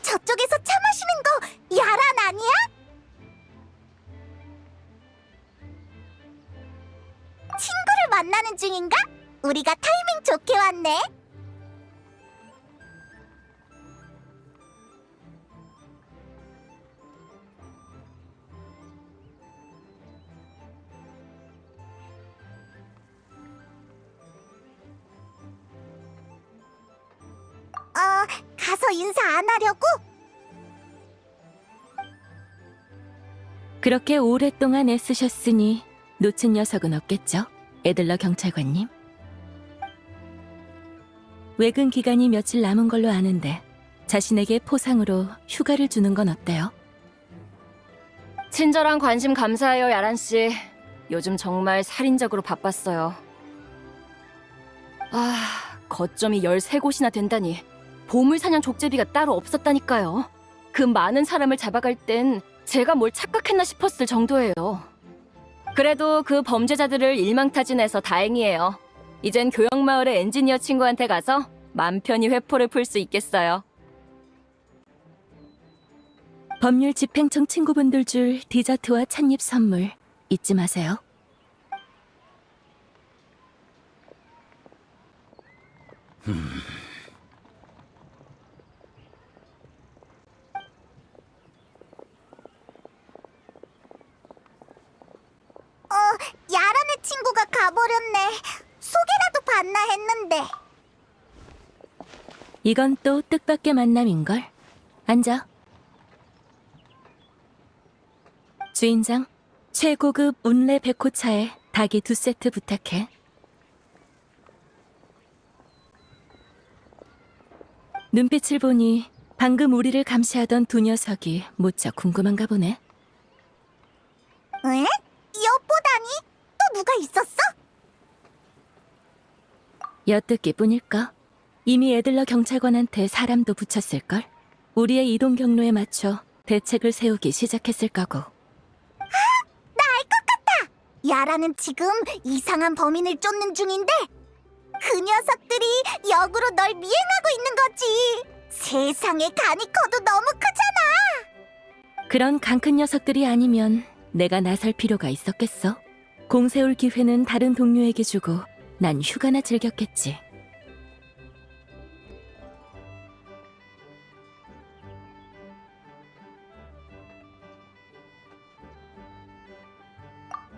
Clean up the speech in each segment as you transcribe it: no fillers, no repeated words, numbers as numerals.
저쪽에서 차 마시는 거 야란 아니야? 친구를 만나는 중인가? 우리가 타이밍 좋게 왔네. 가서 인사 안 하려고? 그렇게 오랫동안 애쓰셨으니 놓친 녀석은 없겠죠? 애들러 경찰관님. 외근 기간이 며칠 남은 걸로 아는데 자신에게 포상으로 휴가를 주는 건 어때요? 친절한 관심 감사해요, 야란 씨. 요즘 정말 살인적으로 바빴어요. 거점이 13곳이나 된다니. 보물사냥 족제비가 따로 없었다니까요. 그 많은 사람을 잡아갈 땐 제가 뭘 착각했나 싶었을 정도예요. 그래도 그 범죄자들을 일망타진해서 다행이에요. 이젠 교영마을의 엔지니어 친구한테 가서 맘 편히 회포를 풀 수 있겠어요. 법률 집행청 친구분들 줄 디저트와 찻잎 선물 잊지 마세요. 야란의 친구가 가버렸네. 소개라도 받나 했는데. 이건 또 뜻밖의 만남인걸. 앉아. 주인장, 최고급 운레 백호차에 닭이 2세트 부탁해. 눈빛을 보니 방금 우리를 감시하던 두 녀석이 무척 궁금한가 보네. 에? 엿보다니? 또 누가 있었어? 엿듣기 뿐일까? 이미 애들러 경찰관한테 사람도 붙였을걸? 우리의 이동 경로에 맞춰 대책을 세우기 시작했을 거고. 나 알 것 같아! 야란은 지금 이상한 범인을 쫓는 중인데 그 녀석들이 역으로 널 미행하고 있는 거지. 세상에 간이 커도 너무 크잖아. 그런 강큰 녀석들이 아니면 내가 나설 필요가 있었겠어? 공세울 기회는 다른 동료에게 주고 난 휴가나 즐겼겠지.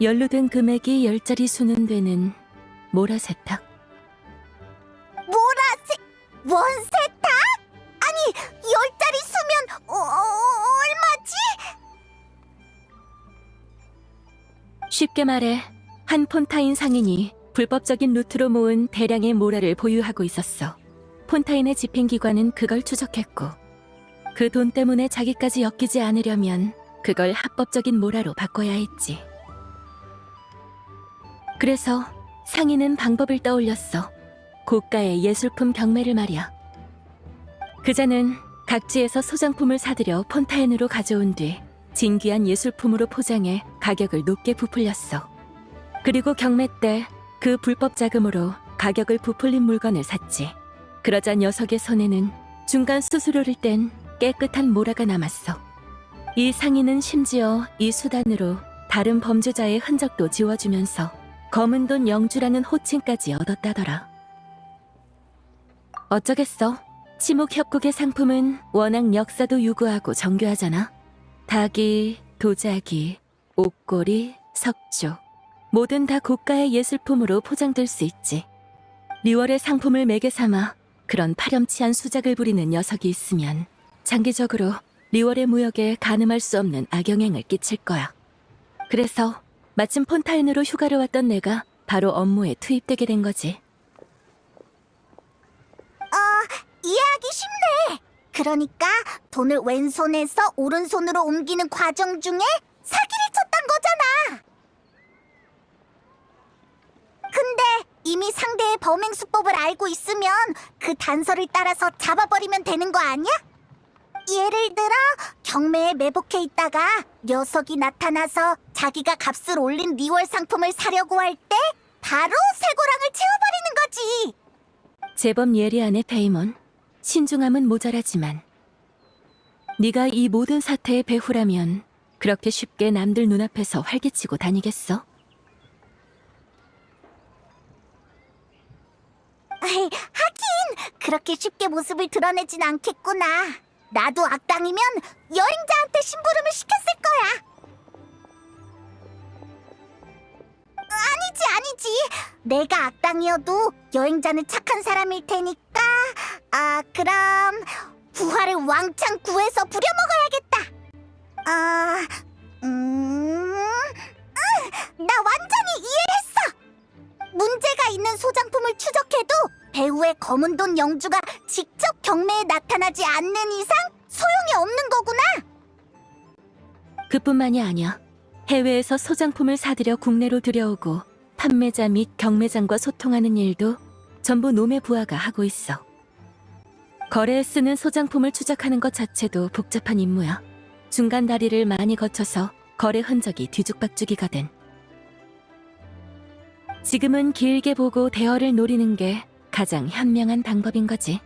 연루된 금액이 10짜리 수는 되는 모라세탁. 원세탁? 아니, 10짜리 수면 얼마지? 쉽게 말해 한 폰타인 상인이 불법적인 루트로 모은 대량의 모라를 보유하고 있었어. 폰타인의 집행기관은 그걸 추적했고 그 돈 때문에 자기까지 엮이지 않으려면 그걸 합법적인 모라로 바꿔야 했지. 그래서 상인은 방법을 떠올렸어. 고가의 예술품 경매를 말이야. 그자는 각지에서 소장품을 사들여 폰타인으로 가져온 뒤 진귀한 예술품으로 포장해 가격을 높게 부풀렸어. 그리고 경매 때 그 불법 자금으로 가격을 부풀린 물건을 샀지. 그러자 녀석의 손에는 중간 수수료를 뗀 깨끗한 모라가 남았어. 이 상인은 심지어 이 수단으로 다른 범죄자의 흔적도 지워주면서 검은 돈 영주라는 호칭까지 얻었다더라. 어쩌겠어. 치목협곡의 상품은 워낙 역사도 유구하고 정교하잖아. 닭이, 도자기, 옷걸이, 석조 뭐든 다 고가의 예술품으로 포장될 수 있지. 리월의 상품을 매개 삼아 그런 파렴치한 수작을 부리는 녀석이 있으면 장기적으로 리월의 무역에 가늠할 수 없는 악영향을 끼칠 거야. 그래서 마침 폰타인으로 휴가를 왔던 내가 바로 업무에 투입되게 된 거지. 이해하기 쉽네. 그러니까 돈을 왼손에서 오른손으로 옮기는 과정 중에 사기를 쳤단 거잖아. 이미 상대의 범행 수법을 알고 있으면 그 단서를 따라서 잡아버리면 되는 거 아니야? 예를 들어 경매에 매복해 있다가 녀석이 나타나서 자기가 값을 올린 리월 상품을 사려고 할 때 바로 쇠고랑을 채워버리는 거지. 제법 예리하네, 페이몬. 신중함은 모자라지만 네가 이 모든 사태의 배후라면 그렇게 쉽게 남들 눈앞에서 활개치고 다니겠어? 에이, 하긴 그렇게 쉽게 모습을 드러내진 않겠구나. 나도 악당이면 여행자한테 심부름을 시켰을 거야. 아니지. 내가 악당이어도 여행자는 착한 사람일 테니까. 그럼 부활을 왕창 구해서 부려먹어야겠다. 나 완전히 이해했어. 문제가 있는 소장품을 추적해도 배우의 검은 돈 영주가 직접 경매에 나타나지 않는 이상 소용이 없는 거구나. 그뿐만이 아니야. 해외에서 소장품을 사들여 국내로 들여오고 판매자 및 경매장과 소통하는 일도 전부 놈의 부하가 하고 있어. 거래에 쓰는 소장품을 추적하는 것 자체도 복잡한 임무야. 중간 다리를 많이 거쳐서 거래 흔적이 뒤죽박죽이거든. 지금은 길게 보고 대어를 노리는 게 가장 현명한 방법인 거지.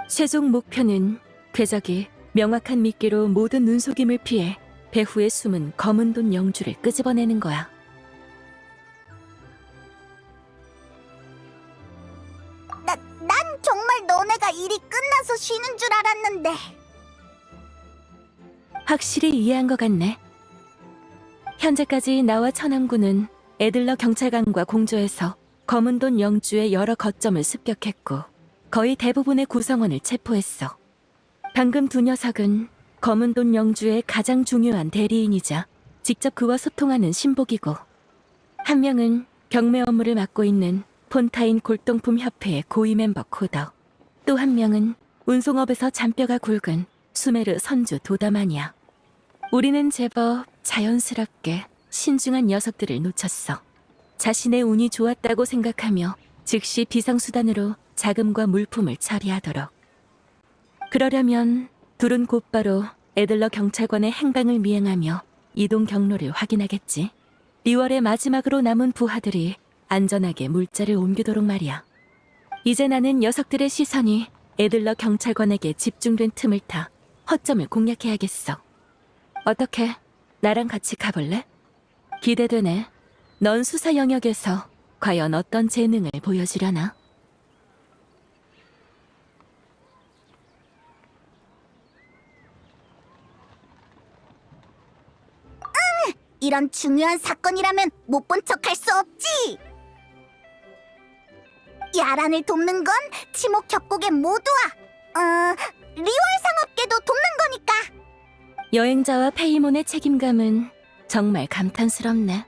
최종 목표는 궤적이 명확한 미끼로 모든 눈속임을 피해 배후에 숨은 검은 돈 영주를 끄집어내는 거야. 난 정말 너네가 일이 끝나서 쉬는 줄 알았는데. 확실히 이해한 것 같네. 현재까지 나와 천왕군은 에들러 경찰관과 공조해서 검은 돈 영주의 여러 거점을 습격했고 거의 대부분의 구성원을 체포했어. 방금 두 녀석은 검은 돈 영주의 가장 중요한 대리인이자 직접 그와 소통하는 신복이고, 한 명은 경매 업무를 맡고 있는 폰타인 골동품 협회의 고위 멤버 코더, 또 한 명은 운송업에서 잔뼈가 굵은 수메르 선주 도다만이야. 우리는 제법 자연스럽게 신중한 녀석들을 놓쳤어. 자신의 운이 좋았다고 생각하며 즉시 비상수단으로 자금과 물품을 처리하도록. 그러려면 둘은 곧바로 에들러 경찰관의 행방을 미행하며 이동 경로를 확인하겠지. 리월의 마지막으로 남은 부하들이 안전하게 물자를 옮기도록 말이야. 이제 나는 녀석들의 시선이 에들러 경찰관에게 집중된 틈을 타 허점을 공략해야겠어. 어떻게? 나랑 같이 가볼래? 기대되네. 넌 수사 영역에서 과연 어떤 재능을 보여주려나? 이런 중요한 사건이라면 못 본 척 할 수 없지. 야란을 돕는 건 치목 협곡의 모두와 리월 상업계도 돕는 거니까. 여행자와 페이몬의 책임감은 정말 감탄스럽네.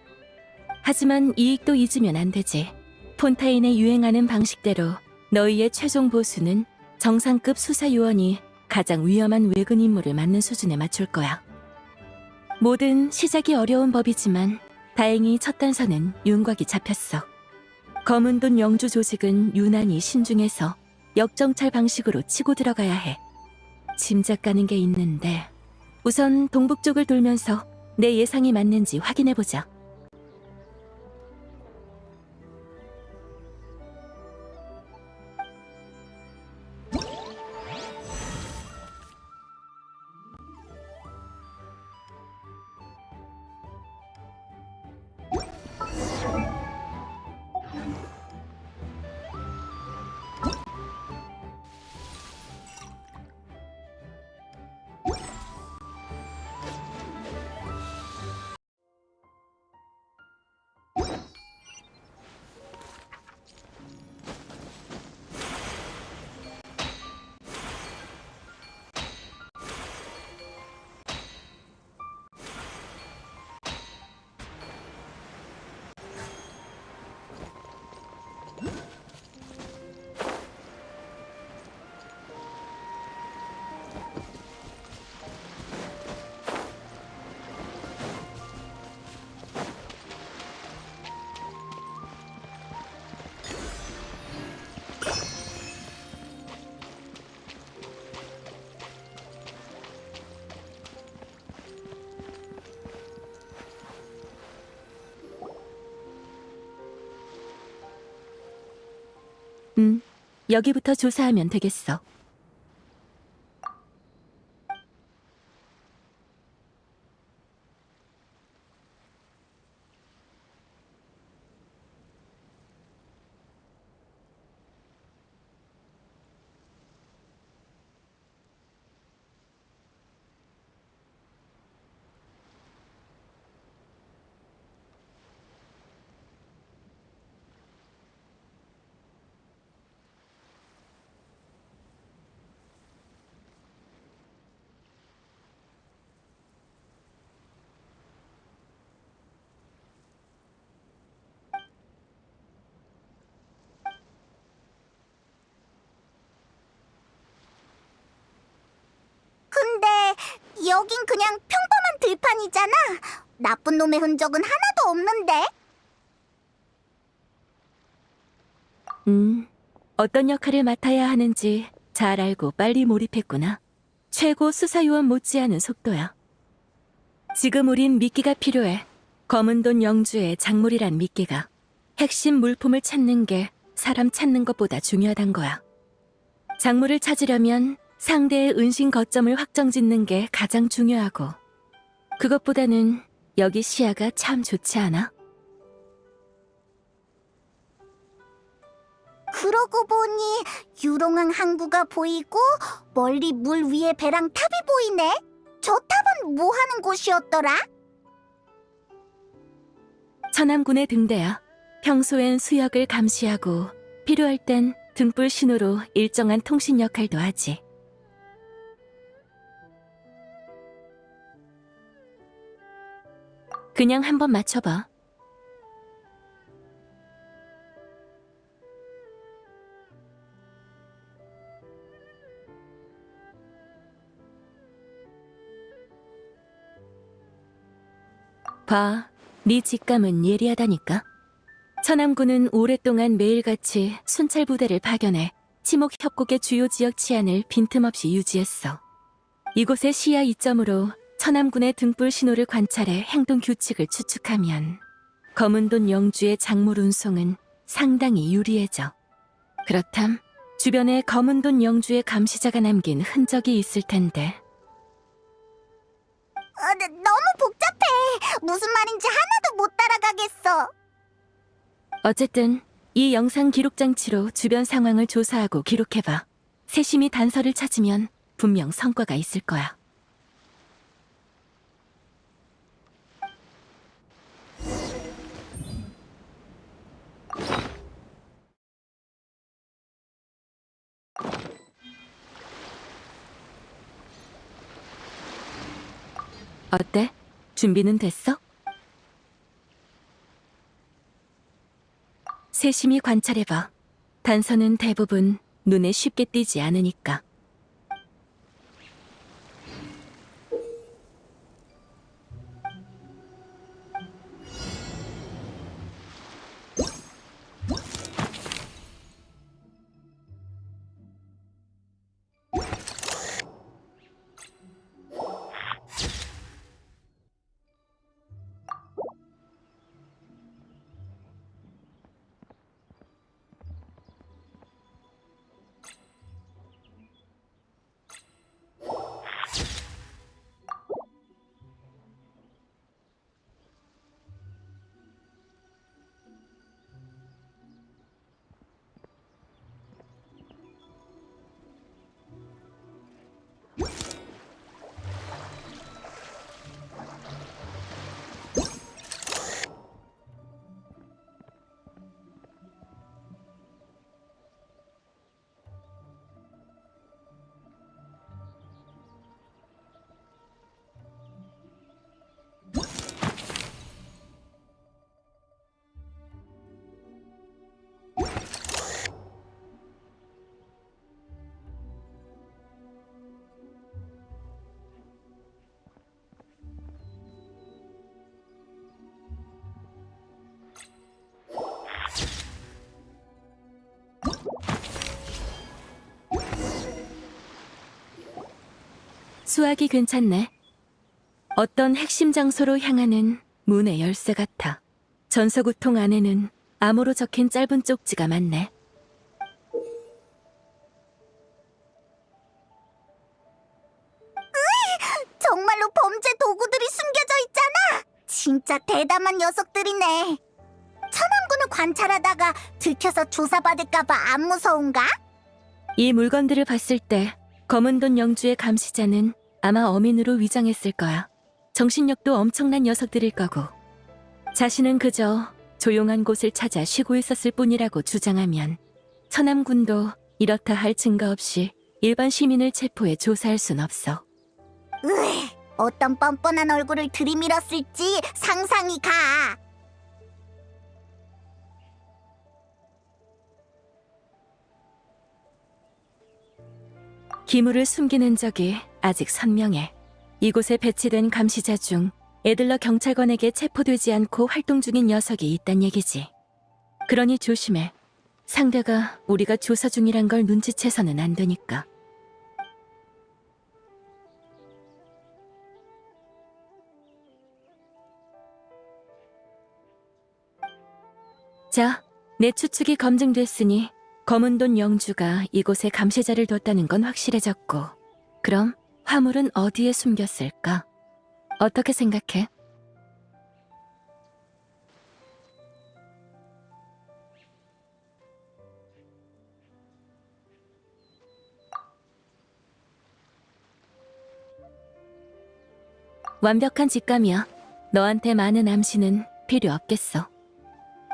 하지만 이익도 잊으면 안 되지. 폰타인에 유행하는 방식대로 너희의 최종 보수는 정상급 수사 요원이 가장 위험한 외근 임무를 맡는 수준에 맞출 거야. 뭐든 시작이 어려운 법이지만 다행히 첫 단서는 윤곽이 잡혔어. 검은 돈 영주 조직은 유난히 신중해서 역정찰 방식으로 치고 들어가야 해. 짐작 가는 게 있는데 우선 동북쪽을 돌면서 내 예상이 맞는지 확인해보자. 여기부터 조사하면 되겠어. 근데 여긴 그냥 평범한 들판이잖아. 나쁜 놈의 흔적은 하나도 없는데. 어떤 역할을 맡아야 하는지 잘 알고 빨리 몰입했구나. 최고 수사요원 못지않은 속도야. 지금 우린 미끼가 필요해. 검은 돈 영주의 작물이란 미끼가. 핵심 물품을 찾는 게 사람 찾는 것보다 중요하단 거야. 작물을 찾으려면 상대의 은신 거점을 확정짓는 게 가장 중요하고, 그것보다는 여기 시야가 참 좋지 않아? 그러고 보니 유롱항 항구가 보이고 멀리 물 위에 배랑 탑이 보이네. 저 탑은 뭐 하는 곳이었더라? 천암군의 등대야. 평소엔 수역을 감시하고 필요할 땐 등불 신호로 일정한 통신 역할도 하지. 그냥 한번 맞춰봐. 봐, 네 직감은 예리하다니까. 천암군은 오랫동안 매일같이 순찰 부대를 파견해 치목 협곡의 주요 지역 치안을 빈틈없이 유지했어. 이곳의 시야 이점으로 천암군의 등불 신호를 관찰해 행동 규칙을 추측하면 검은 돈 영주의 작물 운송은 상당히 유리해져. 그렇담 주변에 검은 돈 영주의 감시자가 남긴 흔적이 있을 텐데. 너무 복잡해. 무슨 말인지 하나도 못 따라가겠어. 어쨌든 이 영상 기록 장치로 주변 상황을 조사하고 기록해봐. 세심히 단서를 찾으면 분명 성과가 있을 거야. 어때? 준비는 됐어? 세심히 관찰해봐. 단서는 대부분 눈에 쉽게 띄지 않으니까. 수학이 괜찮네. 어떤 핵심 장소로 향하는 문의 열쇠 같아. 전서구통 안에는 암호로 적힌 짧은 쪽지가 많네. 정말로 범죄 도구들이 숨겨져 있잖아. 진짜 대담한 녀석들이네. 천암군을 관찰하다가 들켜서 조사받을까봐 안 무서운가? 이 물건들을 봤을 때 검은 돈 영주의 감시자는 아마 어민으로 위장했을 거야. 정신력도 엄청난 녀석들일 거고. 자신은 그저 조용한 곳을 찾아 쉬고 있었을 뿐이라고 주장하면 천암군도 이렇다 할 증거 없이 일반 시민을 체포해 조사할 순 없어. 으, 어떤 뻔뻔한 얼굴을 들이밀었을지 상상이 가. 기물을 숨기는 적이 아직 선명해. 이곳에 배치된 감시자 중 애들러 경찰관에게 체포되지 않고 활동 중인 녀석이 있단 얘기지. 그러니 조심해. 상대가 우리가 조사 중이란 걸 눈치채서는 안 되니까. 자, 내 추측이 검증됐으니 검은 돈 영주가 이곳에 감시자를 뒀다는 건 확실해졌고, 그럼 화물은 어디에 숨겼을까? 어떻게 생각해? 완벽한 직감이야. 너한테 많은 암시는 필요 없겠어.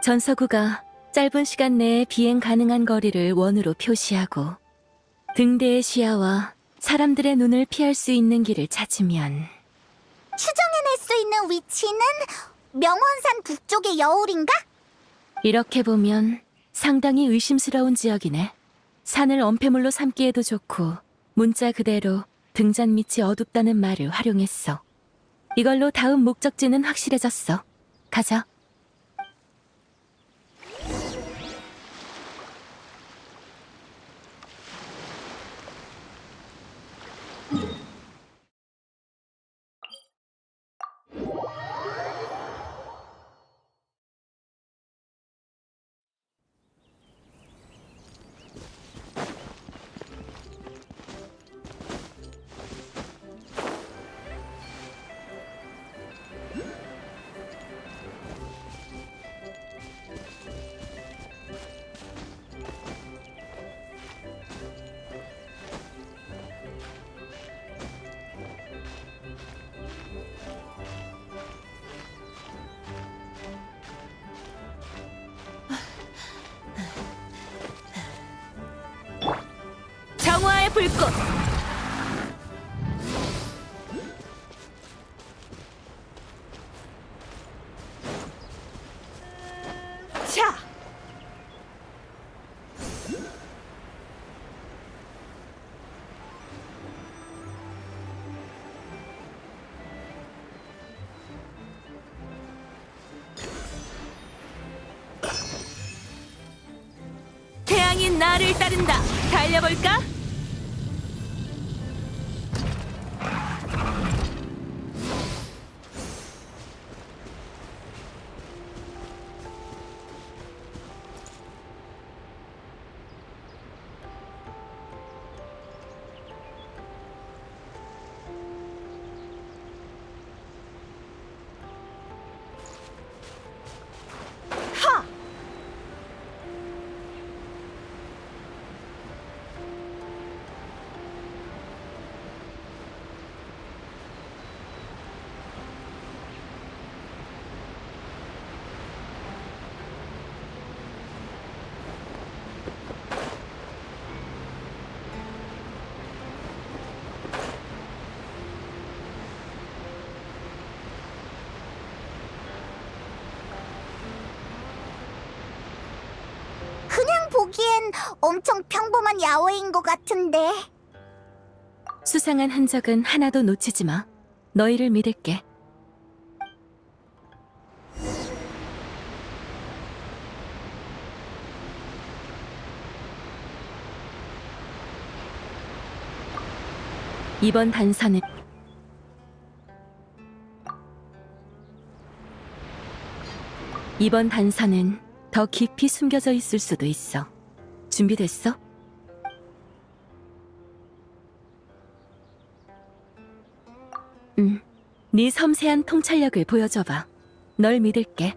전서구가 짧은 시간 내에 비행 가능한 거리를 원으로 표시하고 등대의 시야와 사람들의 눈을 피할 수 있는 길을 찾으면 추정해낼 수 있는 위치는 명원산 북쪽의 여울인가? 이렇게 보면 상당히 의심스러운 지역이네. 산을 엄폐물로 삼기에도 좋고 문자 그대로 등잔 밑이 어둡다는 말을 활용했어. 이걸로 다음 목적지는 확실해졌어. 가자. 정화의 불꽃! 자! 태양이 나를 따른다. 달려볼까? 그냥 보기엔 엄청 평범한 야외인 것 같은데. 수상한 흔적은 하나도 놓치지 마. 너희를 믿을게. 이번 단서는 더 깊이 숨겨져 있을 수도 있어. 준비됐어? 네 섬세한 통찰력을 보여줘봐. 널 믿을게.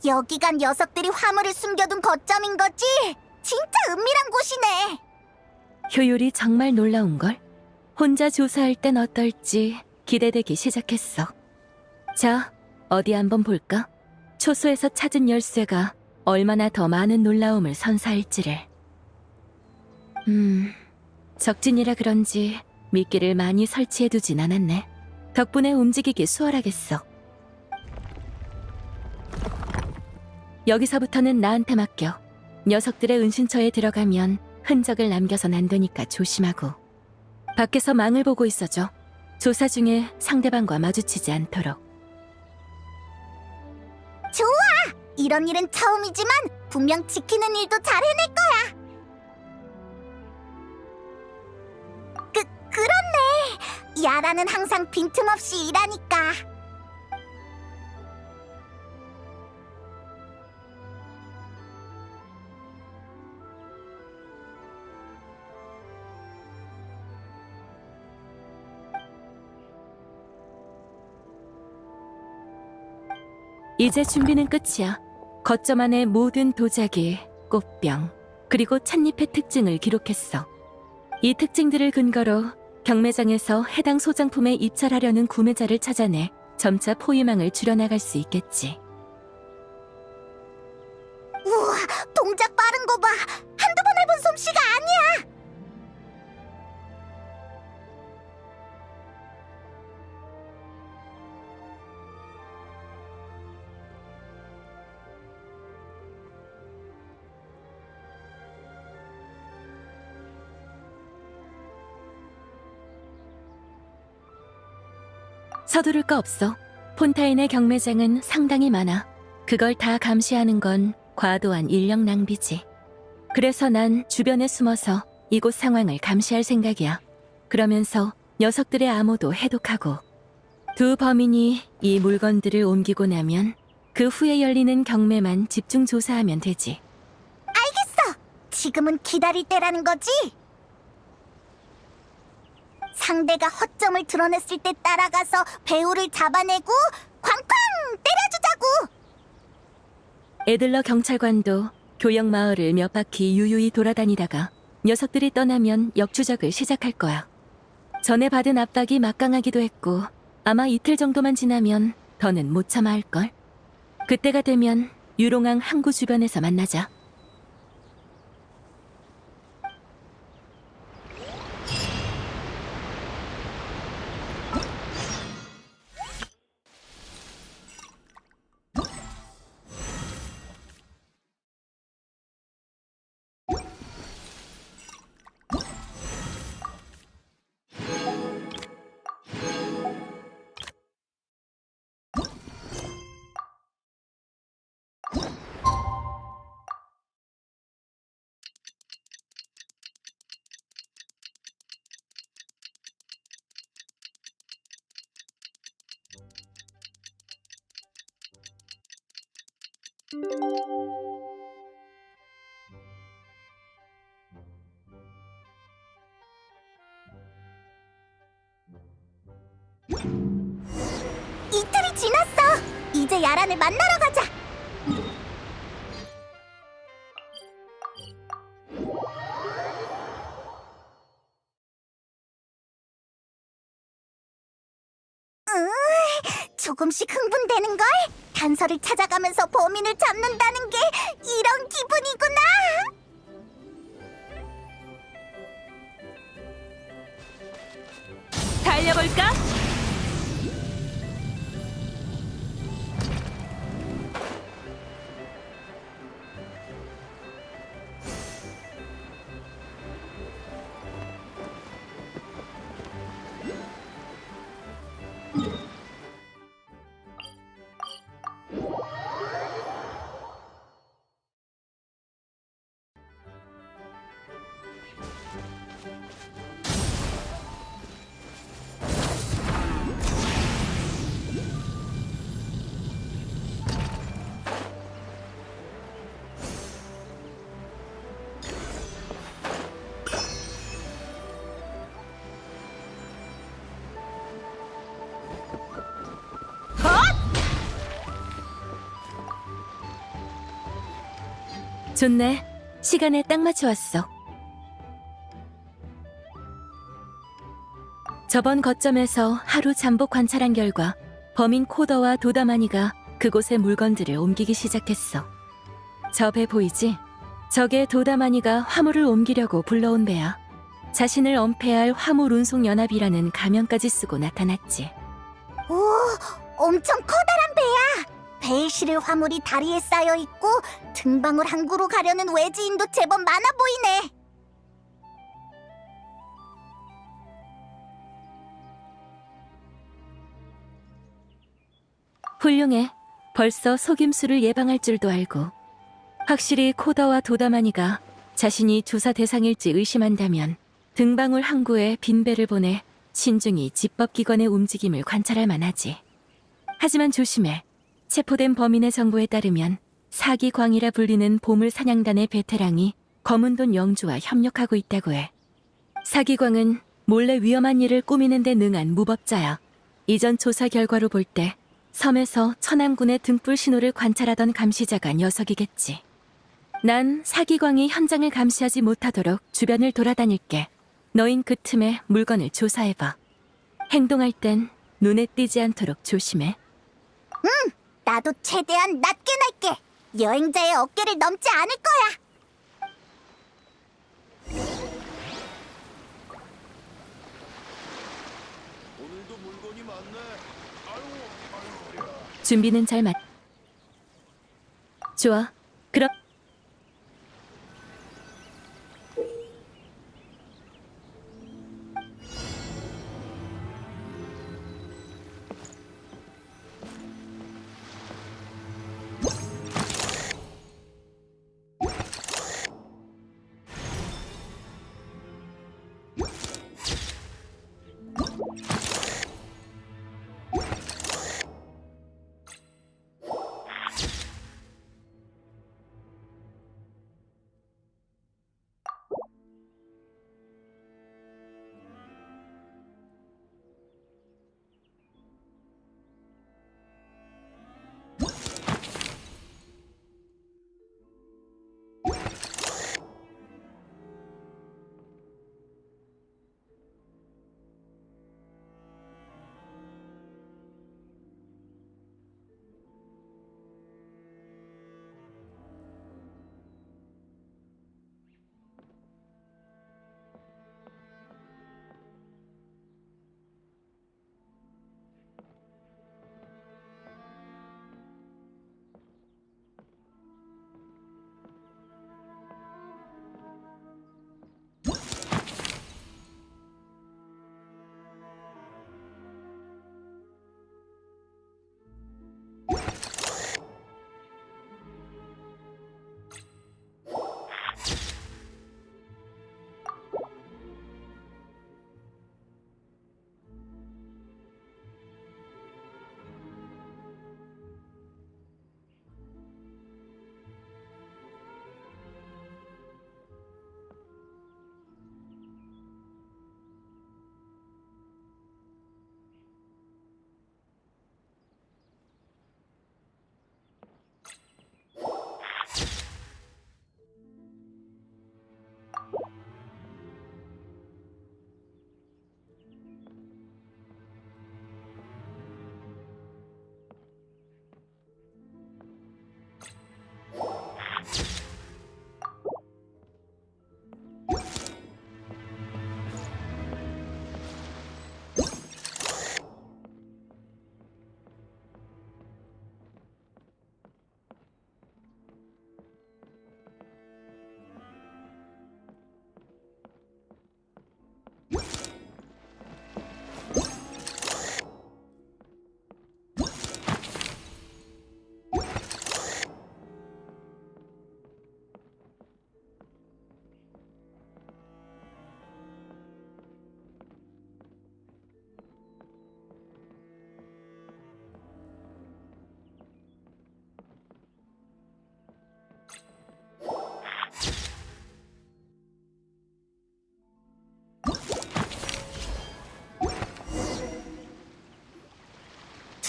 여기가 녀석들이 화물을 숨겨둔 거점인 거지? 진짜 은밀한 곳이네. 효율이 정말 놀라운걸? 혼자 조사할 땐 어떨지 기대되기 시작했어. 자, 어디 한번 볼까? 초소에서 찾은 열쇠가 얼마나 더 많은 놀라움을 선사할지를. 적진이라 그런지 미끼를 많이 설치해두진 않았네. 덕분에 움직이기 수월하겠어. 여기서부터는 나한테 맡겨. 녀석들의 은신처에 들어가면 흔적을 남겨선 안 되니까 조심하고. 밖에서 망을 보고 있어줘. 조사 중에 상대방과 마주치지 않도록. 좋아! 이런 일은 처음이지만 분명 지키는 일도 잘 해낼 거야. 그렇네. 야라는 항상 빈틈없이 일하니까. 이제 준비는 끝이야. 거점 안의 모든 도자기, 꽃병, 그리고 찻잎의 특징을 기록했어. 이 특징들을 근거로 경매장에서 해당 소장품에 입찰하려는 구매자를 찾아내 점차 포위망을 줄여나갈 수 있겠지. 우와, 동작 빠른 거 봐. 한두 번 해본 솜씨가 아니야. 서두를 거 없어. 폰타인의 경매장은 상당히 많아. 그걸 다 감시하는 건 과도한 인력 낭비지. 그래서 난 주변에 숨어서 이곳 상황을 감시할 생각이야. 그러면서 녀석들의 암호도 해독하고, 두 범인이 이 물건들을 옮기고 나면 그 후에 열리는 경매만 집중 조사하면 되지. 알겠어. 지금은 기다릴 때라는 거지? 상대가 허점을 드러냈을 때 따라가서 배우를 잡아내고 쾅쾅 때려주자고. 에들러 경찰관도 교역 마을을 몇 바퀴 유유히 돌아다니다가 녀석들이 떠나면 역추적을 시작할 거야. 전에 받은 압박이 막강하기도 했고 아마 이틀 정도만 지나면 더는 못 참아 할걸. 그때가 되면 유롱항 항구 주변에서 만나자. 이틀이 지났어. 이제 야란을 만나러 가자. 조금씩 흥분되는걸? 단서를 찾아가면서 범인을 잡는다는 게 이런 기분이구나. 달려볼까? 좋네. 시간에 딱 맞춰 왔어. 저번 거점에서 하루 잠복 관찰한 결과 범인 코더와 도다마니가 그곳의 물건들을 옮기기 시작했어. 저 배 보이지? 저게 도다마니가 화물을 옮기려고 불러온 배야. 자신을 엄폐할 화물 운송 연합이라는 가면까지 쓰고 나타났지. 오, 엄청 커다란 배야. 배에 실을 화물이 다리에 쌓여 있고 등방울 항구로 가려는 외지인도 제법 많아 보이네. 훌륭해. 벌써 속임수를 예방할 줄도 알고. 확실히 코더와 도다마니가 자신이 조사 대상일지 의심한다면 등방울 항구에 빈 배를 보내 신중히 집법기관의 움직임을 관찰할 만하지. 하지만 조심해. 체포된 범인의 정보에 따르면 사기광이라 불리는 보물 사냥단의 베테랑이 검은돈 영주와 협력하고 있다고 해. 사기광은 몰래 위험한 일을 꾸미는 데 능한 무법자야. 이전 조사 결과로 볼 때 섬에서 천암군의 등불 신호를 관찰하던 감시자가 녀석이겠지. 난 사기광이 현장을 감시하지 못하도록 주변을 돌아다닐게. 너흰 그 틈에 물건을 조사해봐. 행동할 땐 눈에 띄지 않도록 조심해. 나도 최대한 낮게 날게. 여행자의 어깨를 넘지 않을 거야. 오늘도 물건이 많네. 아유, 준비는 잘 맞... 좋아. 그럼...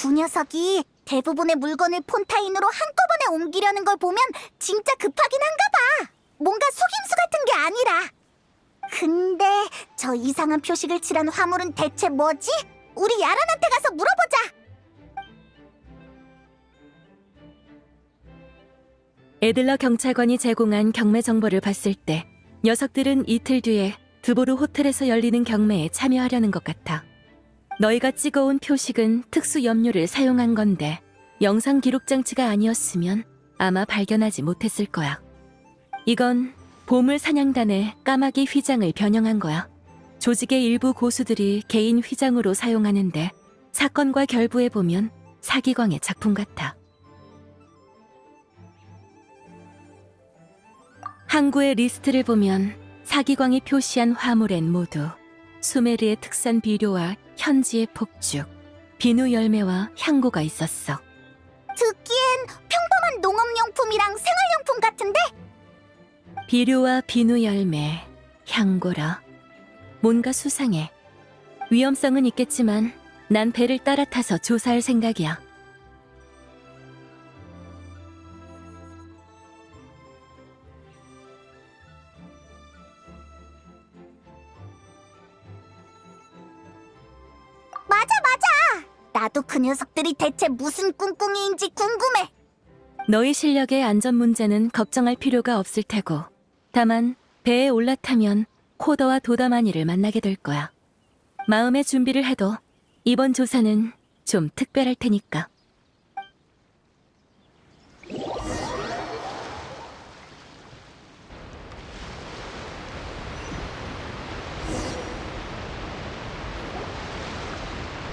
두 녀석이 대부분의 물건을 폰타인으로 한꺼번에 옮기려는 걸 보면 진짜 급하긴 한가 봐. 뭔가 속임수 같은 게 아니라. 근데 저 이상한 표식을 칠한 화물은 대체 뭐지? 우리 야란한테 가서 물어보자. 에들러 경찰관이 제공한 경매 정보를 봤을 때 녀석들은 이틀 뒤에 드보르 호텔에서 열리는 경매에 참여하려는 것 같아. 너희가 찍어온 표식은 특수 염료를 사용한 건데 영상 기록 장치가 아니었으면 아마 발견하지 못했을 거야. 이건 보물 사냥단의 까마귀 휘장을 변형한 거야. 조직의 일부 고수들이 개인 휘장으로 사용하는데 사건과 결부해보면 사기광의 작품 같아. 항구의 리스트를 보면 사기광이 표시한 화물엔 모두 수메르의 특산 비료와 현지의 폭죽, 비누 열매와 향고가 있었어. 듣기엔 평범한 농업용품이랑 생활용품 같은데? 비료와 비누 열매, 향고라. 뭔가 수상해. 위험성은 있겠지만 난 배를 따라 타서 조사할 생각이야. 맞아. 나도 그 녀석들이 대체 무슨 꿍꿍이인지 궁금해. 너희 실력의 안전 문제는 걱정할 필요가 없을 테고, 다만 배에 올라타면 코더와 도다마니를 만나게 될 거야. 마음의 준비를 해도 이번 조사는 좀 특별할 테니까.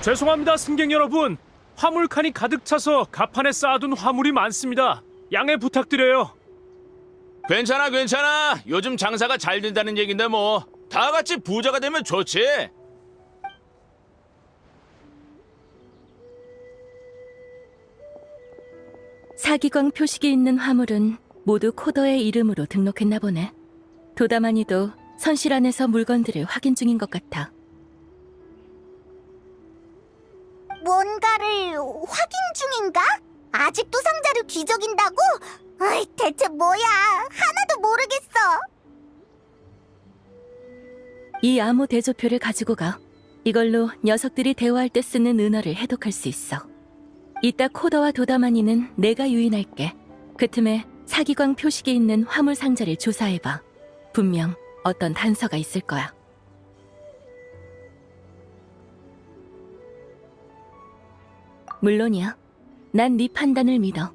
죄송합니다, 승객 여러분. 화물칸이 가득 차서 갑판에 쌓아둔 화물이 많습니다. 양해 부탁드려요. 괜찮아. 요즘 장사가 잘 된다는 얘긴데 뭐. 다 같이 부자가 되면 좋지. 사기광 표식이 있는 화물은 모두 코더의 이름으로 등록했나 보네. 도다마니도 선실 안에서 물건들을 확인 중인 것 같아. 뭔가를 확인 중인가? 아직도 상자를 뒤적인다고? 아이, 대체 뭐야? 하나도 모르겠어. 이 암호 대조표를 가지고 가. 이걸로 녀석들이 대화할 때 쓰는 은어를 해독할 수 있어. 이따 코더와 도다마니는 내가 유인할게. 그 틈에 사기광 표식이 있는 화물 상자를 조사해봐. 분명 어떤 단서가 있을 거야. 물론이야. 난 네 판단을 믿어.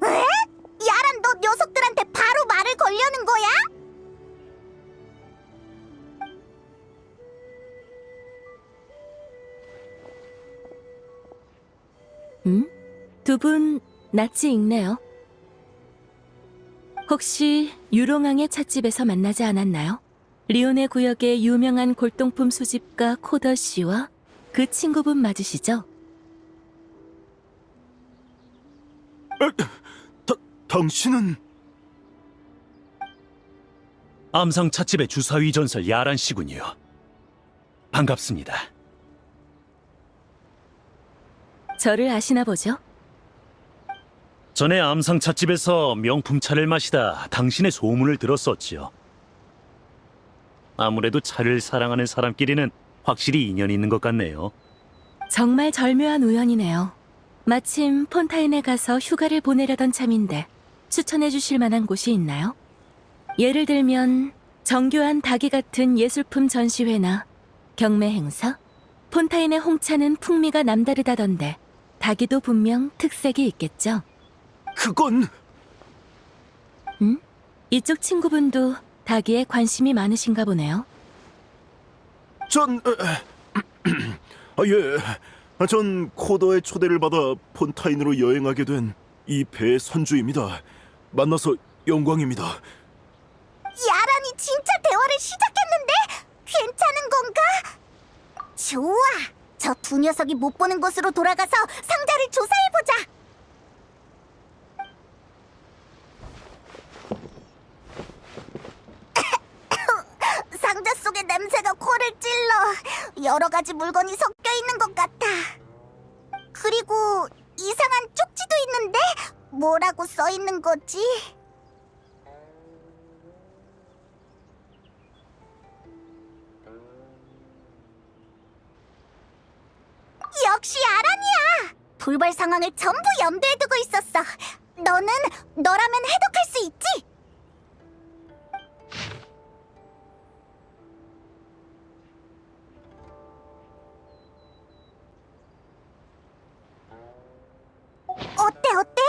왜? 야란, 너 녀석들한테 바로 말을 걸려는 거야? 두 분 낯이 익네요. 혹시 유롱항의 찻집에서 만나지 않았나요? 리오네 구역의 유명한 골동품 수집가 코더 씨와 그 친구분 맞으시죠? 당신은 암상 찻집의 주사위 전설 야란 씨군요. 반갑습니다. 저를 아시나 보죠? 전에 암상 찻집에서 명품 차를 마시다 당신의 소문을 들었었지요. 아무래도 차를 사랑하는 사람끼리는 확실히 인연이 있는 것 같네요. 정말 절묘한 우연이네요. 마침 폰타인에 가서 휴가를 보내려던 참인데 추천해 주실 만한 곳이 있나요? 예를 들면 정교한 닭이 같은 예술품 전시회나 경매 행사? 폰타인의 홍차는 풍미가 남다르다던데 닭이도 분명 특색이 있겠죠? 그건 이쪽 친구분도 닭이에 관심이 많으신가 보네요. 전 코더의 초대를 받아 폰타인으로 여행하게 된 이 배의 선주입니다. 만나서 영광입니다. 야란이 진짜 대화를 시작했는데 괜찮은 건가? 좋아. 저 두 녀석이 못 보는 곳으로 돌아가서 상자를 조사해보자. 상자 속의 냄새가 냄새가 코를 찔러. 여러 가지 물건이 섞여 있는 것 같아. 그리고 이상한 쪽지도 있는데 뭐라고 써 있는 거지? 역시 아란이야. 돌발 상황을 전부 염두에 두고 있었어. 너라면 해독할 수 있지? 어때?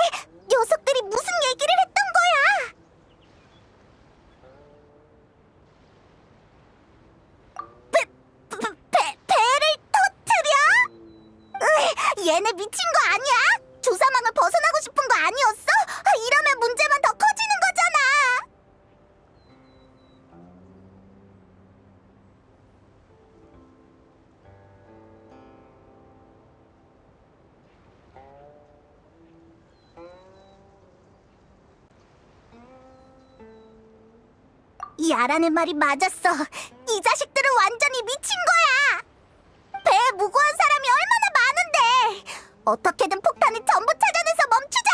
녀석들이 무슨 얘기를 했던 거야? 배를 터뜨려? 얘네 미친 거 아니야? 조사망을 벗어나고 싶은 거 아니었어? 이러면 문제만 더 커지는 거잖아. 이 아라는 말이 맞았어. 이 자식들은 완전히 미친 거야. 배에 무고한 사람이 얼마나 많은데. 어떻게든 폭탄을 전부 찾아내서 멈추자.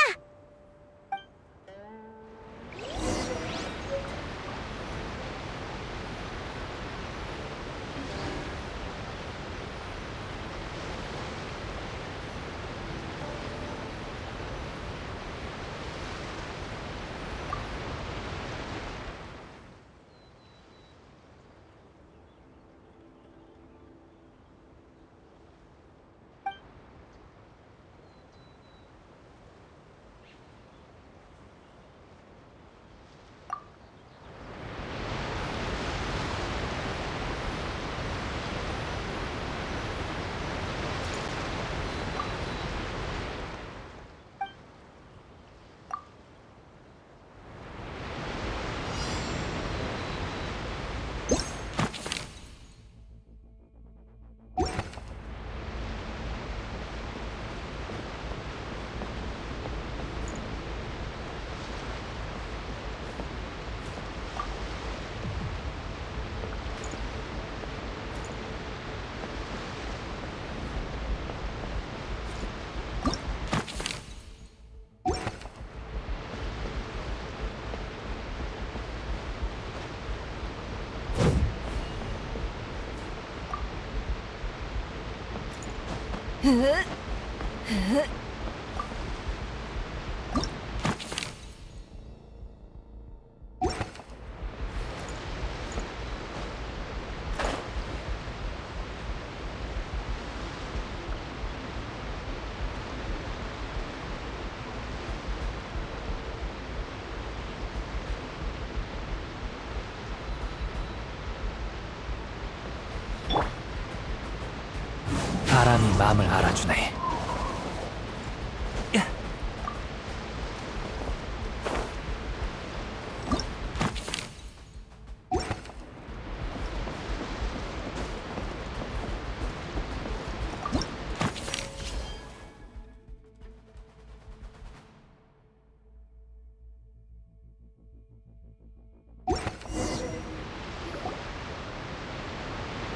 바람이 마음을 알아주네.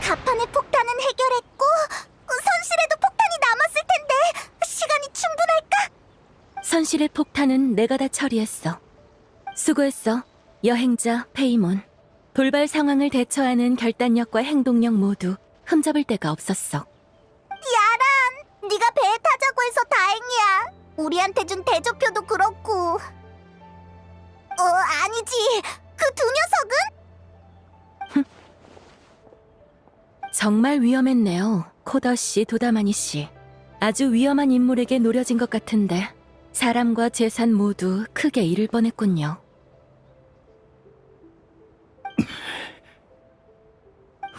가판의 폭탄은 해결했고 선실에도 폭탄이 남았을 텐데 시간이 충분할까? 선실의 폭탄은 내가 다 처리했어. 수고했어, 여행자 페이몬. 돌발 상황을 대처하는 결단력과 행동력 모두 흠잡을 데가 없었어. 야란, 네가 배에 타자고 해서 다행이야. 우리한테 준 대조표도 그렇고. 아니지. 그 두 녀석은? 정말 위험했네요, 코더 씨, 도다마니 씨. 아주 위험한 인물에게 노려진 것 같은데 사람과 재산 모두 크게 잃을 뻔했군요.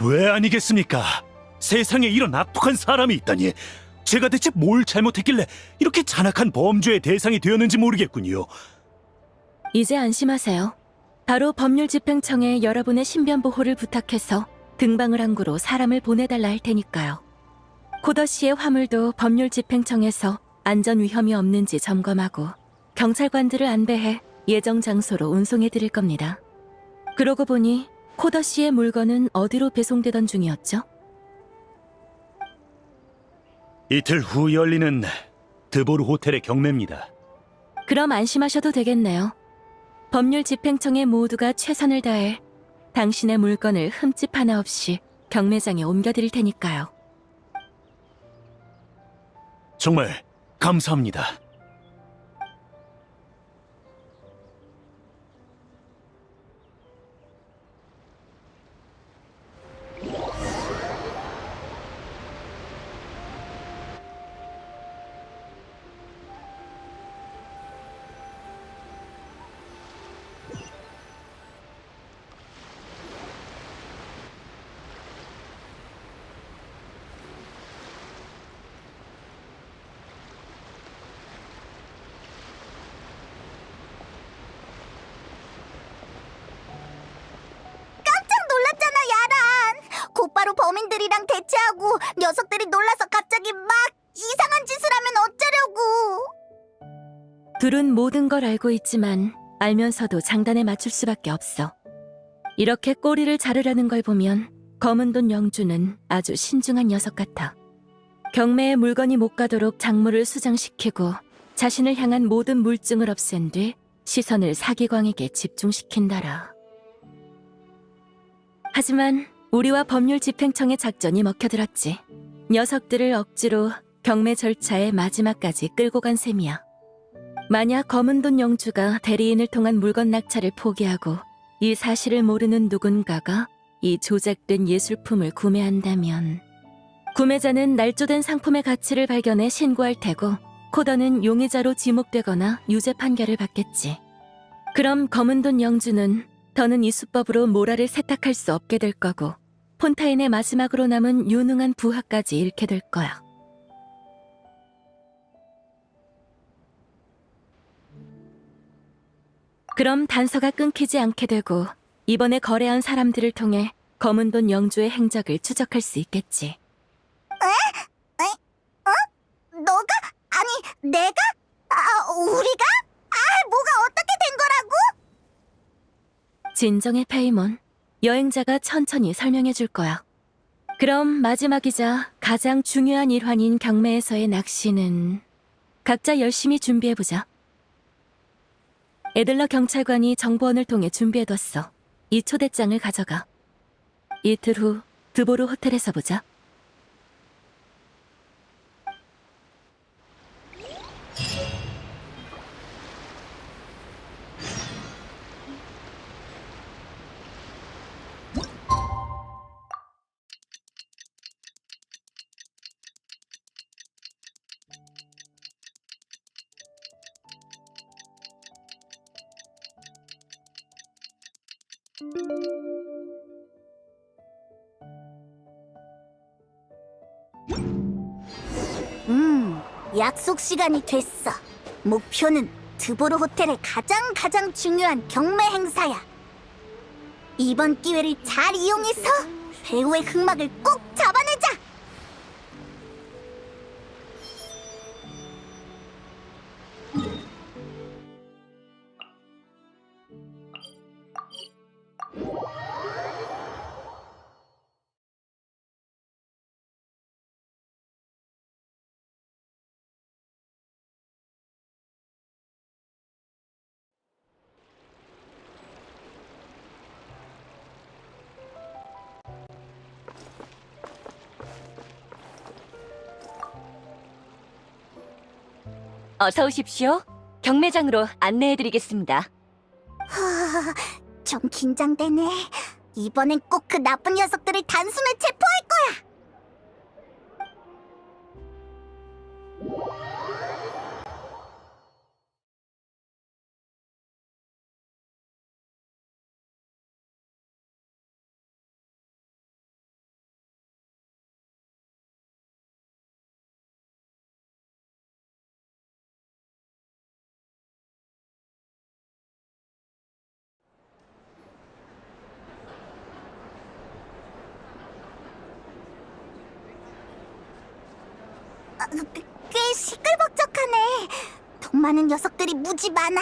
왜 아니겠습니까? 세상에 이런 악독한 사람이 있다니. 제가 대체 뭘 잘못했길래 이렇게 잔악한 범죄의 대상이 되었는지 모르겠군요. 이제 안심하세요. 바로 법률집행청에 여러분의 신변 보호를 부탁해서 등방을 항구로 사람을 보내달라 할 테니까요. 코더 씨의 화물도 법률집행청에서 안전 위험이 없는지 점검하고 경찰관들을 안배해 예정 장소로 운송해 드릴 겁니다. 그러고 보니 코더 씨의 물건은 어디로 배송되던 중이었죠? 이틀 후 열리는 드보르 호텔의 경매입니다. 그럼 안심하셔도 되겠네요. 법률 집행청의 모두가 최선을 다해 당신의 물건을 흠집 하나 없이 경매장에 옮겨드릴 테니까요. 정말 감사합니다. 놀랐잖아, 야란. 곧바로 범인들이랑 대치하고 녀석들이 놀라서 갑자기 막 이상한 짓을 하면 어쩌려고. 둘은 모든 걸 알고 있지만 알면서도 장단에 맞출 수밖에 없어. 이렇게 꼬리를 자르려는 걸 보면 검은 돈 영주는 아주 신중한 녀석 같아. 경매에 물건이 못 가도록 작물을 수정시키고 자신을 향한 모든 물증을 없앤 뒤 시선을 사기광에게 집중시킨다라. 하지만 우리와 법률 집행청의 작전이 먹혀들었지. 녀석들을 억지로 경매 절차의 마지막까지 끌고 간 셈이야. 만약 검은 돈 영주가 대리인을 통한 물건 낙찰을 포기하고 이 사실을 모르는 누군가가 이 조작된 예술품을 구매한다면 구매자는 날조된 상품의 가치를 발견해 신고할 테고 코더는 용의자로 지목되거나 유죄 판결을 받겠지. 그럼 검은 돈 영주는 더는 이 수법으로 모라를 세탁할 수 없게 될 거고 폰타인의 마지막으로 남은 유능한 부하까지 잃게 될 거야. 그럼 단서가 끊기지 않게 되고 이번에 거래한 사람들을 통해 검은 돈 영주의 행적을 추적할 수 있겠지. 너가? 아니, 내가? 우리가? 뭐가 어떻게 된 거라고? 진정의 페이몬, 여행자가 천천히 설명해 줄 거야. 그럼 마지막이자 가장 중요한 일환인 경매에서의 낚시는 각자 열심히 준비해보자. 에들러 경찰관이 정보원을 통해 준비해뒀어. 이 초대장을 가져가. 이틀 후 드보르 호텔에서 보자. 약속 시간이 됐어. 목표는 드보르 호텔의 가장 중요한 경매 행사야. 이번 기회를 잘 이용해서 배우의 흑막을 꼭 잡아내자. 어서 오십시오. 경매장으로 안내해드리겠습니다. 좀 긴장되네. 이번엔 꼭 그 나쁜 녀석들을 단숨에 체포할 거야. 꽤 시끌벅적하네. 돈 많은 녀석들이 무지 많아.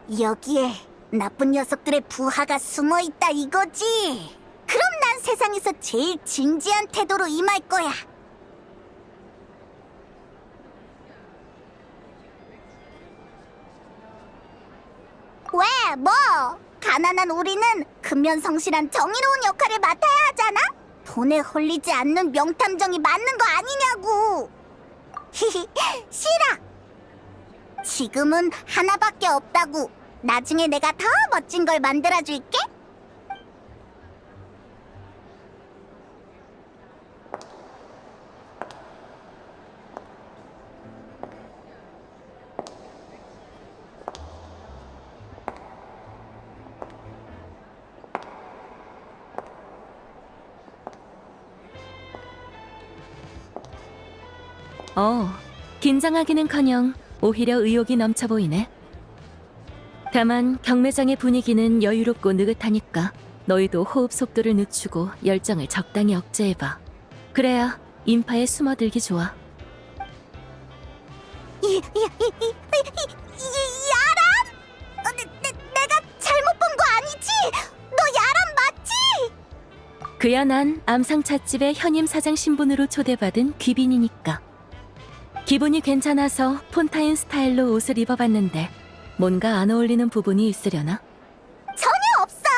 여기에 나쁜 녀석들의 부하가 숨어 있다 이거지. 그럼 난 세상에서 제일 진지한 태도로 임할 거야. 왜, 뭐? 가난한 우리는 근면성실한 정의로운 역할을 맡아야 하잖아? 돈에 홀리지 않는 명탐정이 맞는 거 아니냐고! 히히, 싫어! 지금은 하나밖에 없다고. 나중에 내가 더 멋진 걸 만들어줄게. 긴장하기는커녕 오히려 의욕이 넘쳐 보이네. 다만 경매장의 분위기는 여유롭고 느긋하니까 너희도 호흡 속도를 늦추고 열정을 적당히 억제해봐. 그래야 인파에 숨어들기 좋아. 야람? 내가 잘못 본 거 아니지? 너 야람 맞지? 그야 난 암상찻집의 현임 사장 신분으로 초대받은 귀빈이니까. 기분이 괜찮아서 폰타인 스타일로 옷을 입어봤는데 뭔가 안 어울리는 부분이 있으려나? 전혀 없어.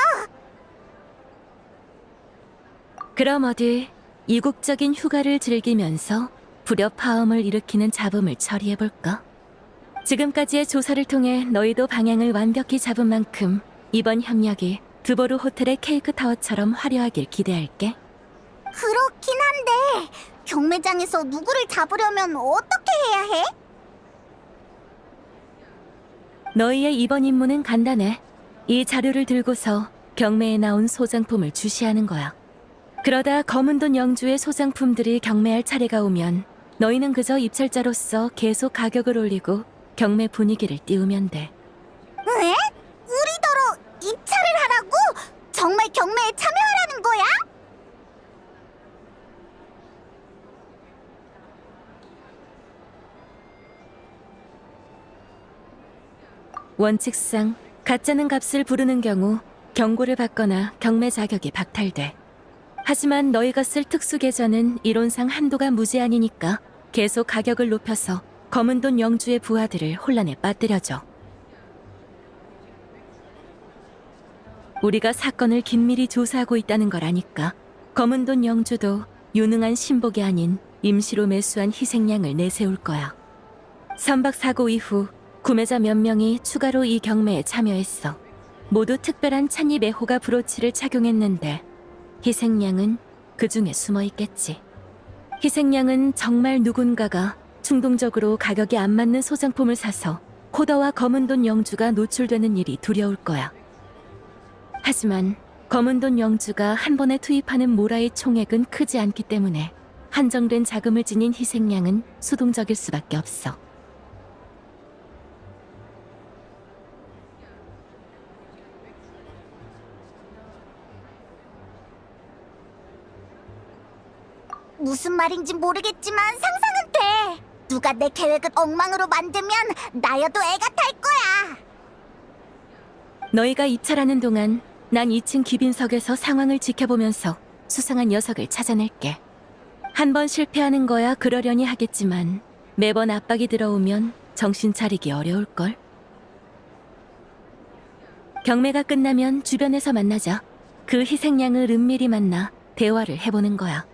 그럼 어디 이국적인 휴가를 즐기면서 불협화음을 일으키는 잡음을 처리해볼까? 지금까지의 조사를 통해 너희도 방향을 완벽히 잡은 만큼 이번 협력이 드보르 호텔의 케이크 타워처럼 화려하길 기대할게. 그렇긴 한데 경매장에서 누구를 잡으려면 어떻게 해야 해? 너희의 이번 임무는 간단해. 이 자료를 들고서 경매에 나온 소장품을 주시하는 거야. 그러다 검은 돈 영주의 소장품들이 경매할 차례가 오면 너희는 그저 입찰자로서 계속 가격을 올리고 경매 분위기를 띄우면 돼. 왜? 우리더러 입찰을 하라고? 정말 경매에 참여하라는 거야? 원칙상 가짜는 값을 부르는 경우 경고를 받거나 경매 자격이 박탈돼. 하지만 너희가 쓸 특수 계좌는 이론상 한도가 무제한이니까 계속 가격을 높여서 검은 돈 영주의 부하들을 혼란에 빠뜨려줘. 우리가 사건을 긴밀히 조사하고 있다는 걸 아니까 검은 돈 영주도 유능한 신복이 아닌 임시로 매수한 희생양을 내세울 거야. 선박 사고 이후 구매자 몇 명이 추가로 이 경매에 참여했어. 모두 특별한 찬입 애호가 브로치를 착용했는데 희생양은 그 중에 숨어 있겠지. 희생양은 정말 누군가가 충동적으로 가격이 안 맞는 소장품을 사서 코더와 검은 돈 영주가 노출되는 일이 두려울 거야. 하지만 검은 돈 영주가 한 번에 투입하는 모라의 총액은 크지 않기 때문에 한정된 자금을 지닌 희생양은 수동적일 수밖에 없어. 무슨 말인지 모르겠지만 상상은 돼. 누가 내 계획을 엉망으로 만들면 나여도 애가 탈 거야. 너희가 입찰하는 동안 난 2층 귀빈석에서 상황을 지켜보면서 수상한 녀석을 찾아낼게. 한 번 실패하는 거야 그러려니 하겠지만 매번 압박이 들어오면 정신 차리기 어려울걸. 경매가 끝나면 주변에서 만나자. 그 희생양을 은밀히 만나 대화를 해보는 거야.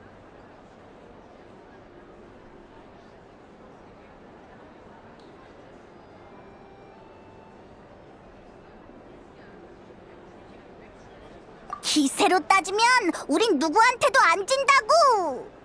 기세로 따지면 우린 누구한테도 안 진다고.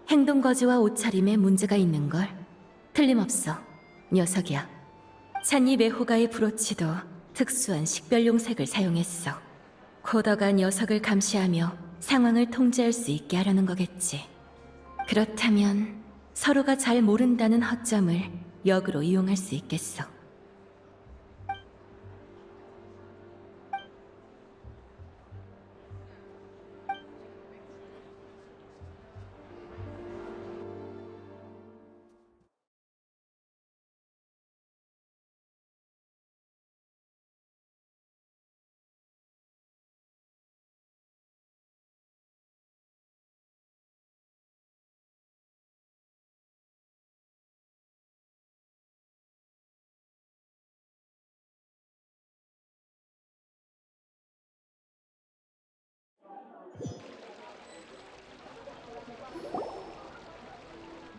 행동 거지와 옷차림에 문제가 있는 걸. 틀림없어. 녀석이야. 찻잎 애호가의 브로치도 특수한 식별용 색을 사용했어. 코더가 녀석을 감시하며 상황을 통제할 수 있게 하려는 거겠지. 그렇다면 서로가 잘 모른다는 허점을 역으로 이용할 수 있겠어.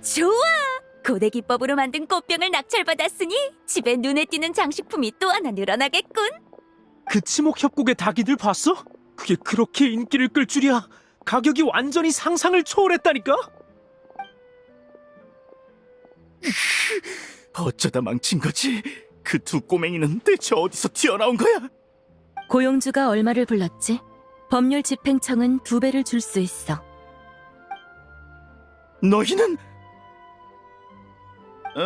좋아! 고대 기법으로 만든 꽃병을 낙찰받았으니 집에 눈에 띄는 장식품이 또 하나 늘어나겠군. 그 치목 협곡의 닭이들 봤어? 그게 그렇게 인기를 끌 줄이야. 가격이 완전히 상상을 초월했다니까? 어쩌다 망친 거지? 그 두 꼬맹이는 대체 어디서 튀어나온 거야? 고용주가 얼마를 불렀지? 법률 집행청은 2배를 줄 수 있어. 너희는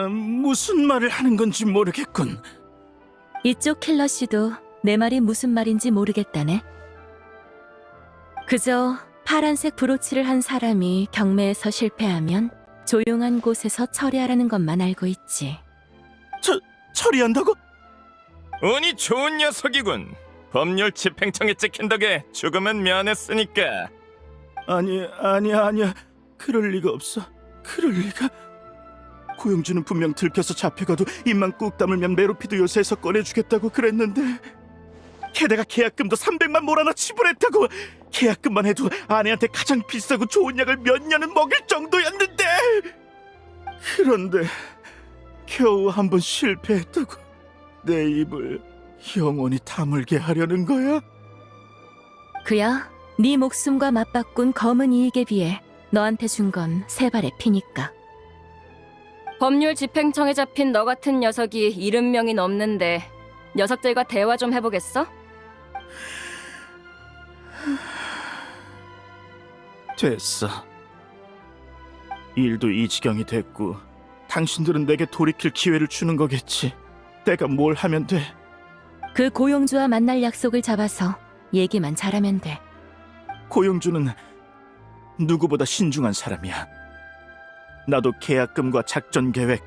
무슨 말을 하는 건지 모르겠군. 이쪽 킬러 씨도 내 말이 무슨 말인지 모르겠다네. 그저 파란색 브로치를 한 사람이 경매에서 실패하면 조용한 곳에서 처리하라는 것만 알고 있지. 처리한다고? 운이 좋은 녀석이군. 법률 집행청에 찍힌 덕에 죽으면 면했으니까. 아니야. 그럴 리가 없어. 그럴 리가. 고영주는 분명 들켜서 잡혀가도 입만 꾹 다물면 메로피드 요새에서 꺼내주겠다고 그랬는데, 게다가 계약금도 300만 몰아나 지불했다고. 계약금만 해도 아내한테 가장 비싸고 좋은 약을 몇 년은 먹일 정도였는데, 그런데 겨우 한 번 실패했다고 내 입을 영원히 다물게 하려는 거야? 그야 네 목숨과 맞바꾼 검은 이익에 비해 너한테 준 건 3발의 피니까. 법률 집행청에 잡힌 너 같은 녀석이 70명이 넘는데 녀석들과 대화 좀 해보겠어? 됐어. 일도 이 지경이 됐고 당신들은 내게 돌이킬 기회를 주는 거겠지. 내가 뭘 하면 돼? 그 고용주와 만날 약속을 잡아서 얘기만 잘하면 돼. 고용주는 누구보다 신중한 사람이야. 나도 계약금과 작전 계획,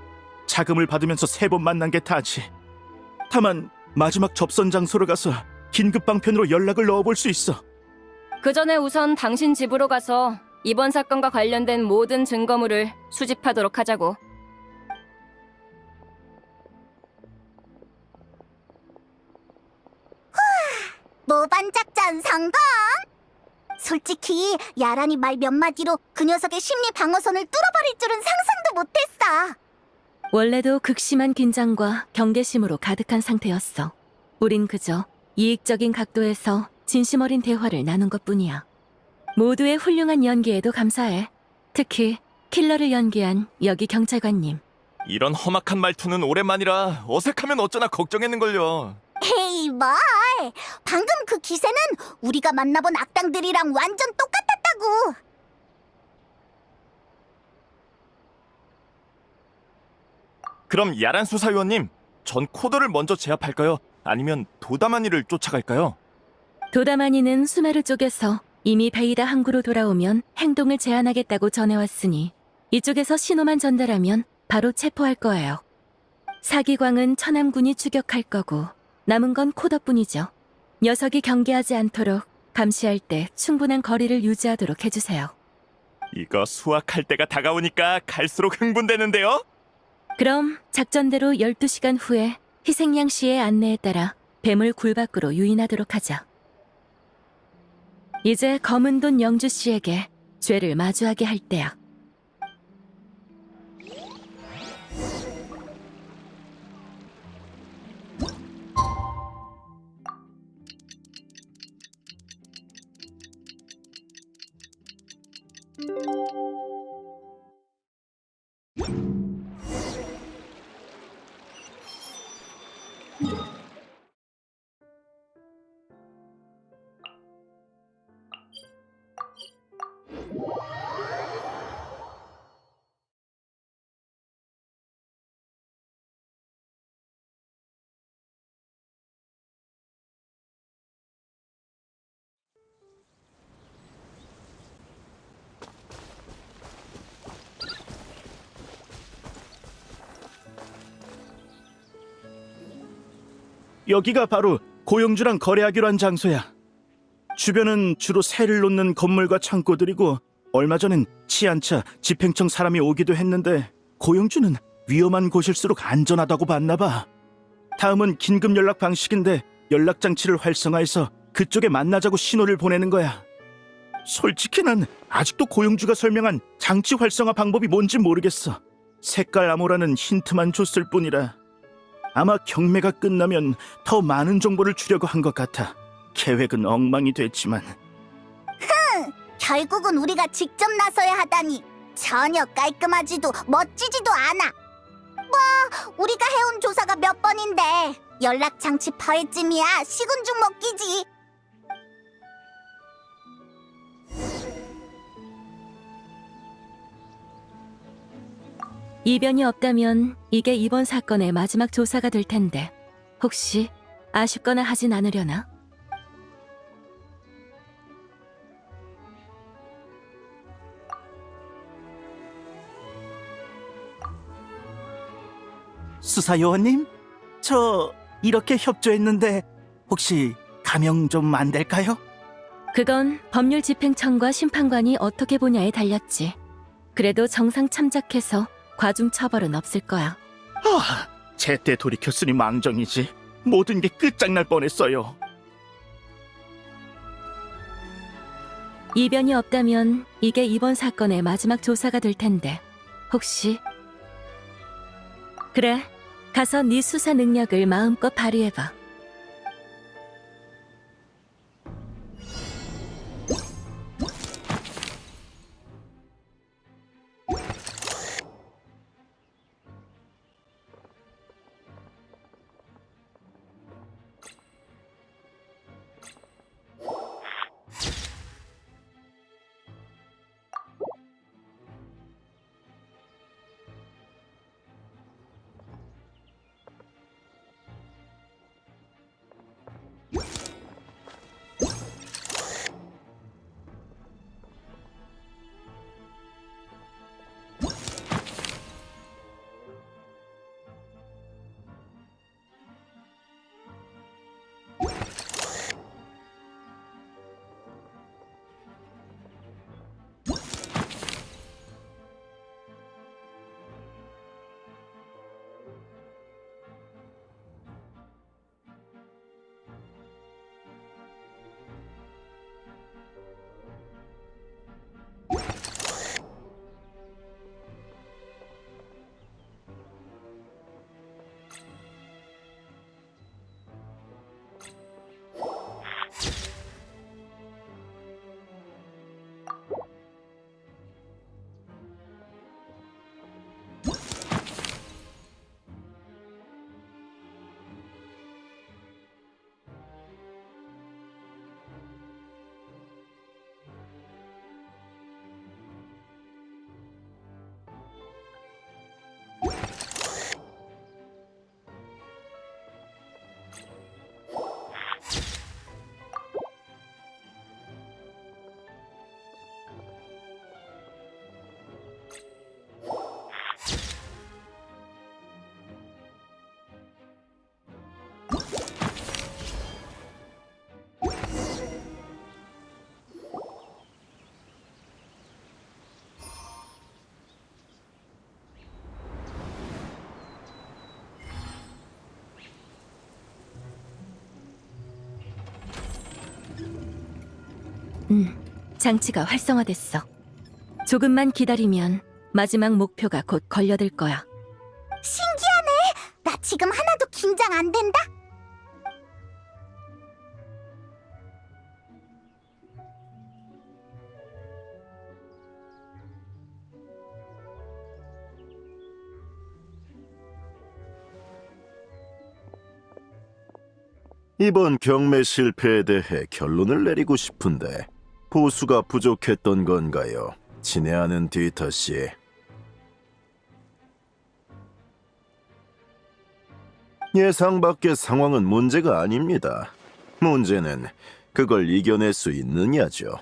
자금을 받으면서 3번 만난 게 다지. 다만 마지막 접선 장소로 가서 긴급 방편으로 연락을 넣어볼 수 있어. 그 전에 우선 당신 집으로 가서 이번 사건과 관련된 모든 증거물을 수집하도록 하자고. 모반 작전 성공! 솔직히 야란이 말 몇 마디로 그 녀석의 심리 방어선을 뚫어버릴 줄은 상상도 못했어. 원래도 극심한 긴장과 경계심으로 가득한 상태였어. 우린 그저 이익적인 각도에서 진심 어린 대화를 나눈 것뿐이야. 모두의 훌륭한 연기에도 감사해. 특히 킬러를 연기한 여기 경찰관님. 이런 험악한 말투는 오랜만이라 어색하면 어쩌나 걱정했는걸요. 에이 뭘! 방금 그 기세는 우리가 만나본 악당들이랑 완전 똑같았다고. 그럼 야란 수사위원님, 전 코더를 먼저 제압할까요? 아니면 도다마니를 쫓아갈까요? 도다마니는 수메르 쪽에서 이미 베이다 항구로 돌아오면 행동을 제한하겠다고 전해왔으니 이쪽에서 신호만 전달하면 바로 체포할 거예요. 사기광은 천암군이 추격할 거고 남은 건 코더뿐이죠. 녀석이 경계하지 않도록 감시할 때 충분한 거리를 유지하도록 해주세요. 이거 수확할 때가 다가오니까 갈수록 흥분되는데요? 그럼 작전대로 12시간 후에 희생양 씨의 안내에 따라 뱀을 굴 밖으로 유인하도록 하자. 이제 검은 돈 영주 씨에게 죄를 마주하게 할 때야. 여기가 바로 고영주랑 거래하기로 한 장소야. 주변은 주로 새를 놓는 건물과 창고들이고 얼마 전엔 치안차 집행청 사람이 오기도 했는데 고영주는 위험한 곳일수록 안전하다고 봤나 봐. 다음은 긴급 연락 방식인데 연락 장치를 활성화해서 그쪽에 만나자고 신호를 보내는 거야. 솔직히 난 아직도 고영주가 설명한 장치 활성화 방법이 뭔지 모르겠어. 색깔 암호라는 힌트만 줬을 뿐이라. 아마 경매가 끝나면 더 많은 정보를 주려고 한 것 같아. 계획은 엉망이 됐지만. 결국은 우리가 직접 나서야 하다니 전혀 깔끔하지도 멋지지도 않아. 뭐 우리가 해온 조사가 몇 번인데 연락 장치 파회쯤이야 식은 죽 먹기지. 이변이 없다면 이게 이번 사건의 마지막 조사가 될 텐데 혹시 아쉽거나 하진 않으려나? 수사요원님, 저 이렇게 협조했는데 혹시 감형 좀 안 될까요? 그건 법률집행청과 심판관이 어떻게 보냐에 달렸지. 그래도 정상 참작해서 과중 처벌은 없을 거야. 제때 돌이켰으니 망정이지. 모든 게 끝장날 뻔했어요. 이변이 없다면 이게 이번 사건의 마지막 조사가 될 텐데 혹시 그래, 가서 네 수사 능력을 마음껏 발휘해봐. 장치가 활성화됐어. 조금만 기다리면 마지막 목표가 곧 걸려들 거야. 신기하네. 나 지금 하나도 긴장 안 된다. 이번 경매 실패에 대해 결론을 내리고 싶은데 보수가 부족했던 건가요? 친애하는 디터 씨. 예상 밖의 상황은 문제가 아닙니다. 문제는 그걸 이겨낼 수 있느냐죠.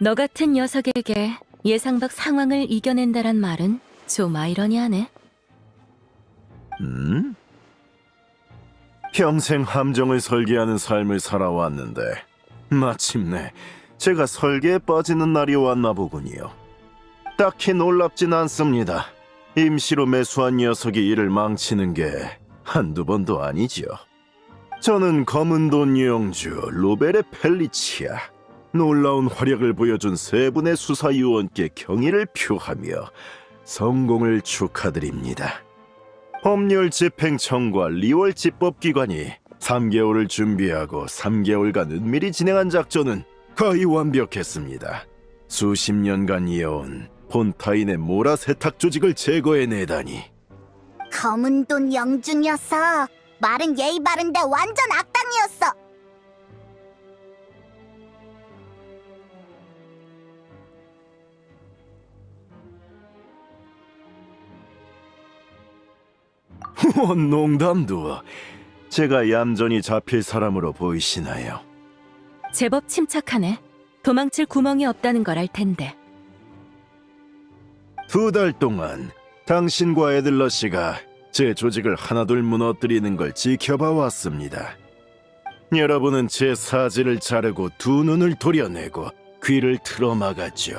너 같은 녀석에게 예상 밖 상황을 이겨낸다란 말은 좀 아이러니하네. 평생 함정을 설계하는 삶을 살아왔는데 마침내 제가 설계에 빠지는 날이 왔나 보군요. 딱히 놀랍진 않습니다. 임시로 매수한 녀석이 일을 망치는 게 한두 번도 아니지요. 저는 검은 돈 영주 로베레 펠리치아. 놀라운 활약을 보여준 세 분의 수사 요원께 경의를 표하며 성공을 축하드립니다. 법률 집행청과 리월 집법기관이 3개월을 준비하고 3개월간 은밀히 진행한 작전은 거의 완벽했습니다. 수십 년간 이어온 폰타인의 모라 세탁 조직을 제거해내다니. 검은 돈 영주 녀석. 말은 예의 바른데 완전 악당이었어. 농담도. 제가 얌전히 잡힐 사람으로 보이시나요? 제법 침착하네. 도망칠 구멍이 없다는 걸 알 텐데. 2달 동안 당신과 에들러 씨가 제 조직을 하나둘 무너뜨리는 걸 지켜봐 왔습니다. 여러분은 제 사지를 자르고 두 눈을 도려내고 귀를 틀어막았죠.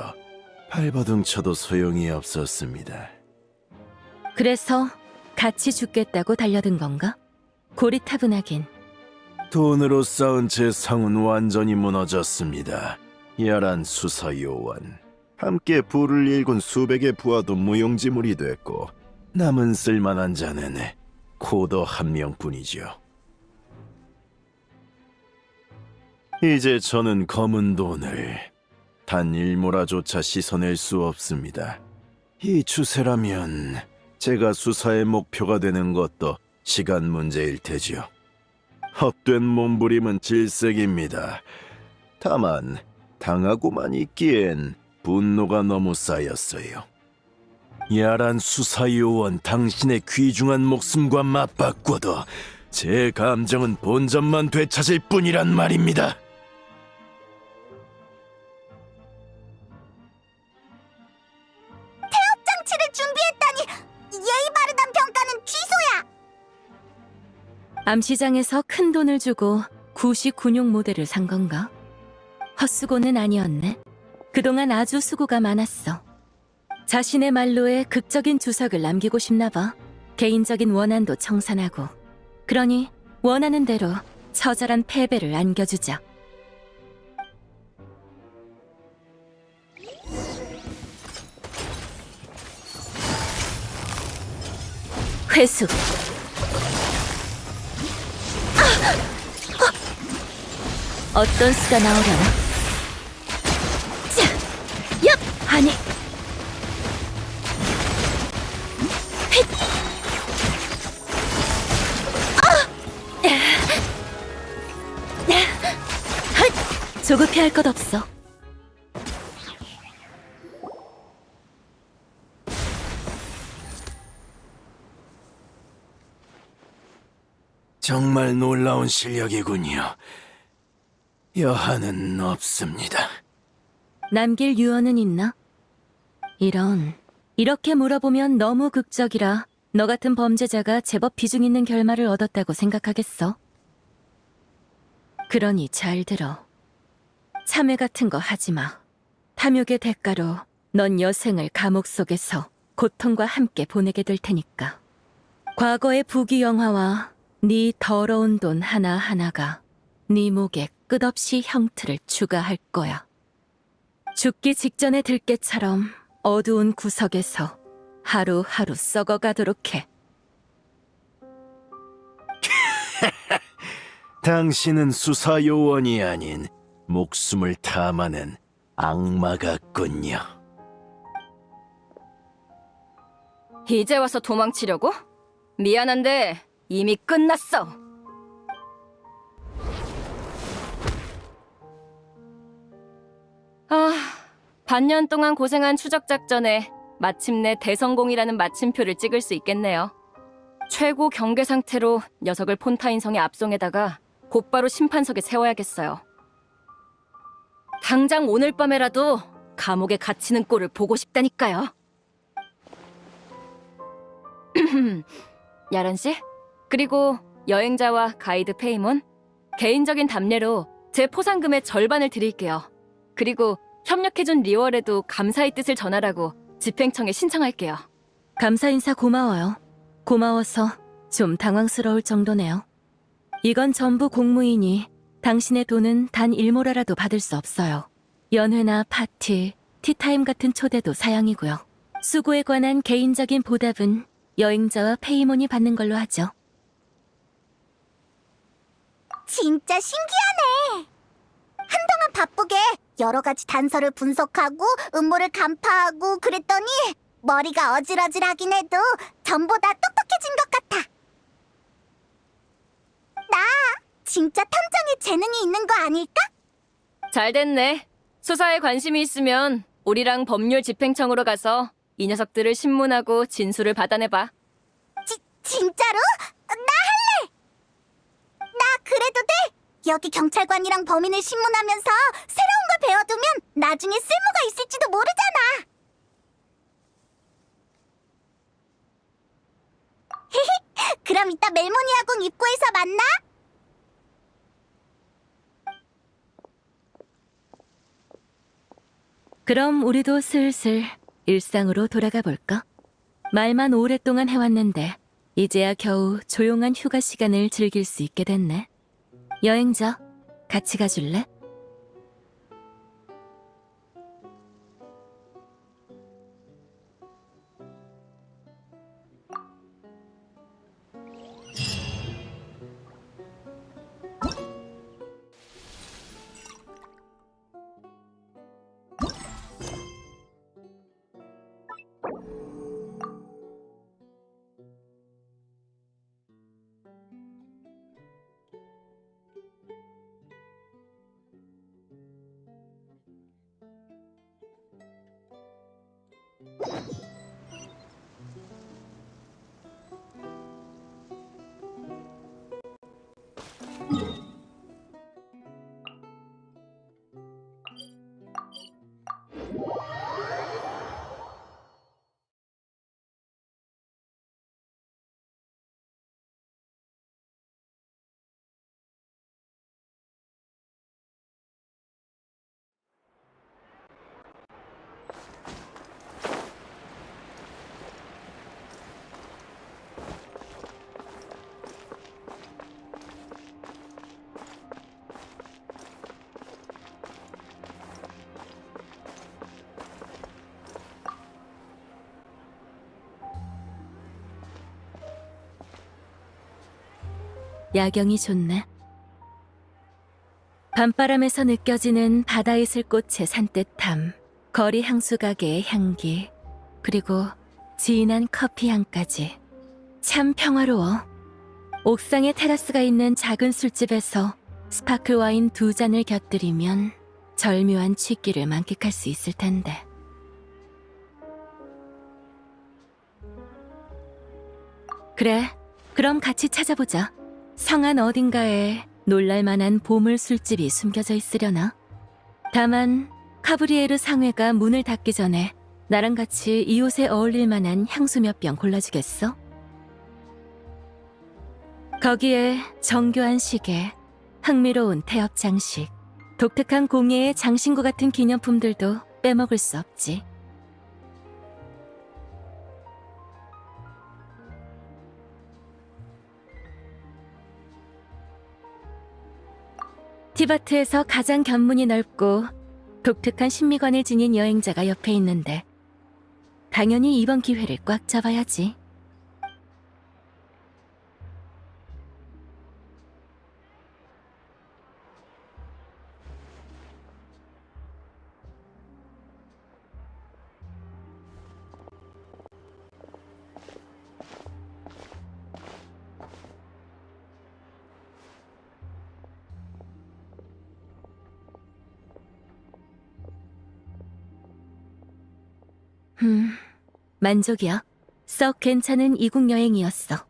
발버둥 쳐도 소용이 없었습니다. 그래서 같이 죽겠다고 달려든 건가? 고리타분하긴. 돈으로 쌓은 제 상은 완전히 무너졌습니다. 야란 수사 요원. 함께 부를 일군 수백의 부하도 무용지물이 됐고 남은 쓸만한 자는 코더 한 명뿐이죠. 이제 저는 검은 돈을 단 일모라조차 씻어낼 수 없습니다. 이 추세라면 제가 수사의 목표가 되는 것도 시간 문제일 테지요. 헛된 몸부림은 질색입니다. 다만 당하고만 있기엔 분노가 너무 쌓였어요. 야란 수사요원 당신의 귀중한 목숨과 맞바꿔도 제 감정은 본전만 되찾을 뿐이란 말입니다. 장치를 준비했다니 예의 바르단 평가는 취소야. 암시장에서 큰 돈을 주고 구시 군용 모델을 산 건가? 헛수고는 아니었네. 그동안 아주 수고가 많았어. 자신의 말로에 극적인 주석을 남기고 싶나 봐. 개인적인 원한도 청산하고. 그러니 원하는 대로 처절한 패배를 안겨주자. 회수. 어떤 수가 나오려나? 자, 얍! 아니. 헷! 헛! 조급해할 것 없어. 정말 놀라운 실력이군요. 여한은 없습니다. 남길 유언은 있나? 이렇게 물어보면 너무 극적이라 너 같은 범죄자가 제법 비중 있는 결말을 얻었다고 생각하겠어. 그러니 잘 들어. 참회 같은 거 하지 마. 탐욕의 대가로 넌 여생을 감옥 속에서 고통과 함께 보내게 될 테니까. 과거의 부귀영화와 네 더러운 돈 하나하나가 네 목에 끝없이 형틀을 추가할 거야. 죽기 직전의 들깨처럼 어두운 구석에서 하루하루 썩어가도록 해. 당신은 수사 요원이 아닌 목숨을 탐하는 악마 같군요. 이제 와서 도망치려고? 미안한데 이미 끝났어. 아, 반년 동안 고생한 추적 작전에 마침내 대성공이라는 마침표를 찍을 수 있겠네요. 최고 경계 상태로 녀석을 폰타인성에 압송에다가 곧바로 심판석에 세워야겠어요. 당장 오늘 밤에라도 감옥에 갇히는 꼴을 보고 싶다니까요. 야란 씨, 그리고 여행자와 가이드 페이몬, 개인적인 답례로 제 포상금의 절반을 드릴게요. 그리고 협력해준 리월에도 감사의 뜻을 전하라고 집행청에 신청할게요. 감사 인사 고마워요. 고마워서 좀 당황스러울 정도네요. 이건 전부 공무이니 당신의 돈은 단 1모라라도 받을 수 없어요. 연회나 파티, 티타임 같은 초대도 사양이고요. 수고에 관한 개인적인 보답은 여행자와 페이몬이 받는 걸로 하죠. 진짜 신기하네. 한동안 바쁘게 여러 가지 단서를 분석하고 음모를 간파하고 그랬더니 머리가 어질어질하긴 해도 전보다 똑똑해진 것 같아. 나 진짜 탐정에 재능이 있는 거 아닐까? 잘 됐네. 수사에 관심이 있으면 우리랑 법률 집행청으로 가서 이 녀석들을 신문하고 진술을 받아내봐. 진짜로? 나 할래! 나 그래도 돼! 여기 경찰관이랑 범인을 신문하면서 새로운 걸 배워두면 나중에 쓸모가 있을지도 모르잖아! 그럼 이따 멜모니아 궁 입구에서 만나? 그럼 우리도 슬슬 일상으로 돌아가 볼까? 말만 오랫동안 해왔는데 이제야 겨우 조용한 휴가 시간을 즐길 수 있게 됐네. 여행자, 같이 가줄래? 야경이 좋네. 밤바람에서 느껴지는 바다이슬 꽃의 산뜻함, 거리 향수 가게의 향기, 그리고 진한 커피 향까지. 참 평화로워. 옥상에 테라스가 있는 작은 술집에서 스파클 와인 2잔을 곁들이면 절묘한 취기를 만끽할 수 있을 텐데. 그래, 그럼 같이 찾아보자. 성안 어딘가에 놀랄만한 보물 술집이 숨겨져 있으려나? 다만 카브리에르 상회가 문을 닫기 전에 나랑 같이 이 옷에 어울릴 만한 향수 몇 병 골라주겠어? 거기에 정교한 시계, 흥미로운 태엽 장식, 독특한 공예의 장신구 같은 기념품들도 빼먹을 수 없지. 티바트에서 가장 견문이 넓고 독특한 신미관을 지닌 여행자가 옆에 있는데 당연히 이번 기회를 꽉 잡아야지. 만족이야. 썩 괜찮은 이국 여행이었어.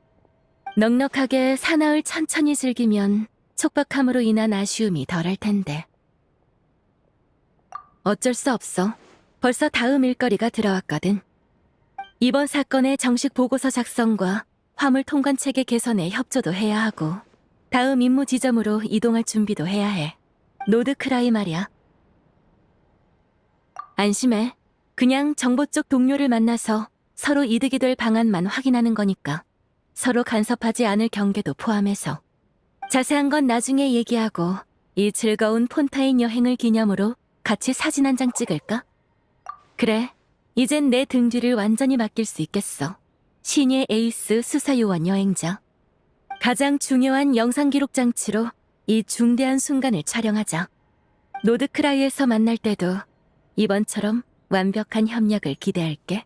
넉넉하게 사나을 천천히 즐기면 촉박함으로 인한 아쉬움이 덜할 텐데. 어쩔 수 없어. 벌써 다음 일거리가 들어왔거든. 이번 사건의 정식 보고서 작성과 화물 통관 체계 개선에 협조도 해야 하고 다음 임무 지점으로 이동할 준비도 해야 해. 노드크라이 말이야. 안심해. 그냥 정보 쪽 동료를 만나서 서로 이득이 될 방안만 확인하는 거니까. 서로 간섭하지 않을 경계도 포함해서. 자세한 건 나중에 얘기하고 이 즐거운 폰타인 여행을 기념으로 같이 사진 한 장 찍을까? 그래. 이젠 내 등 뒤를 완전히 맡길 수 있겠어. 신예 에이스 수사요원 여행자. 가장 중요한 영상 기록 장치로 이 중대한 순간을 촬영하자. 노드크라이에서 만날 때도 이번처럼 완벽한 협력을 기대할게.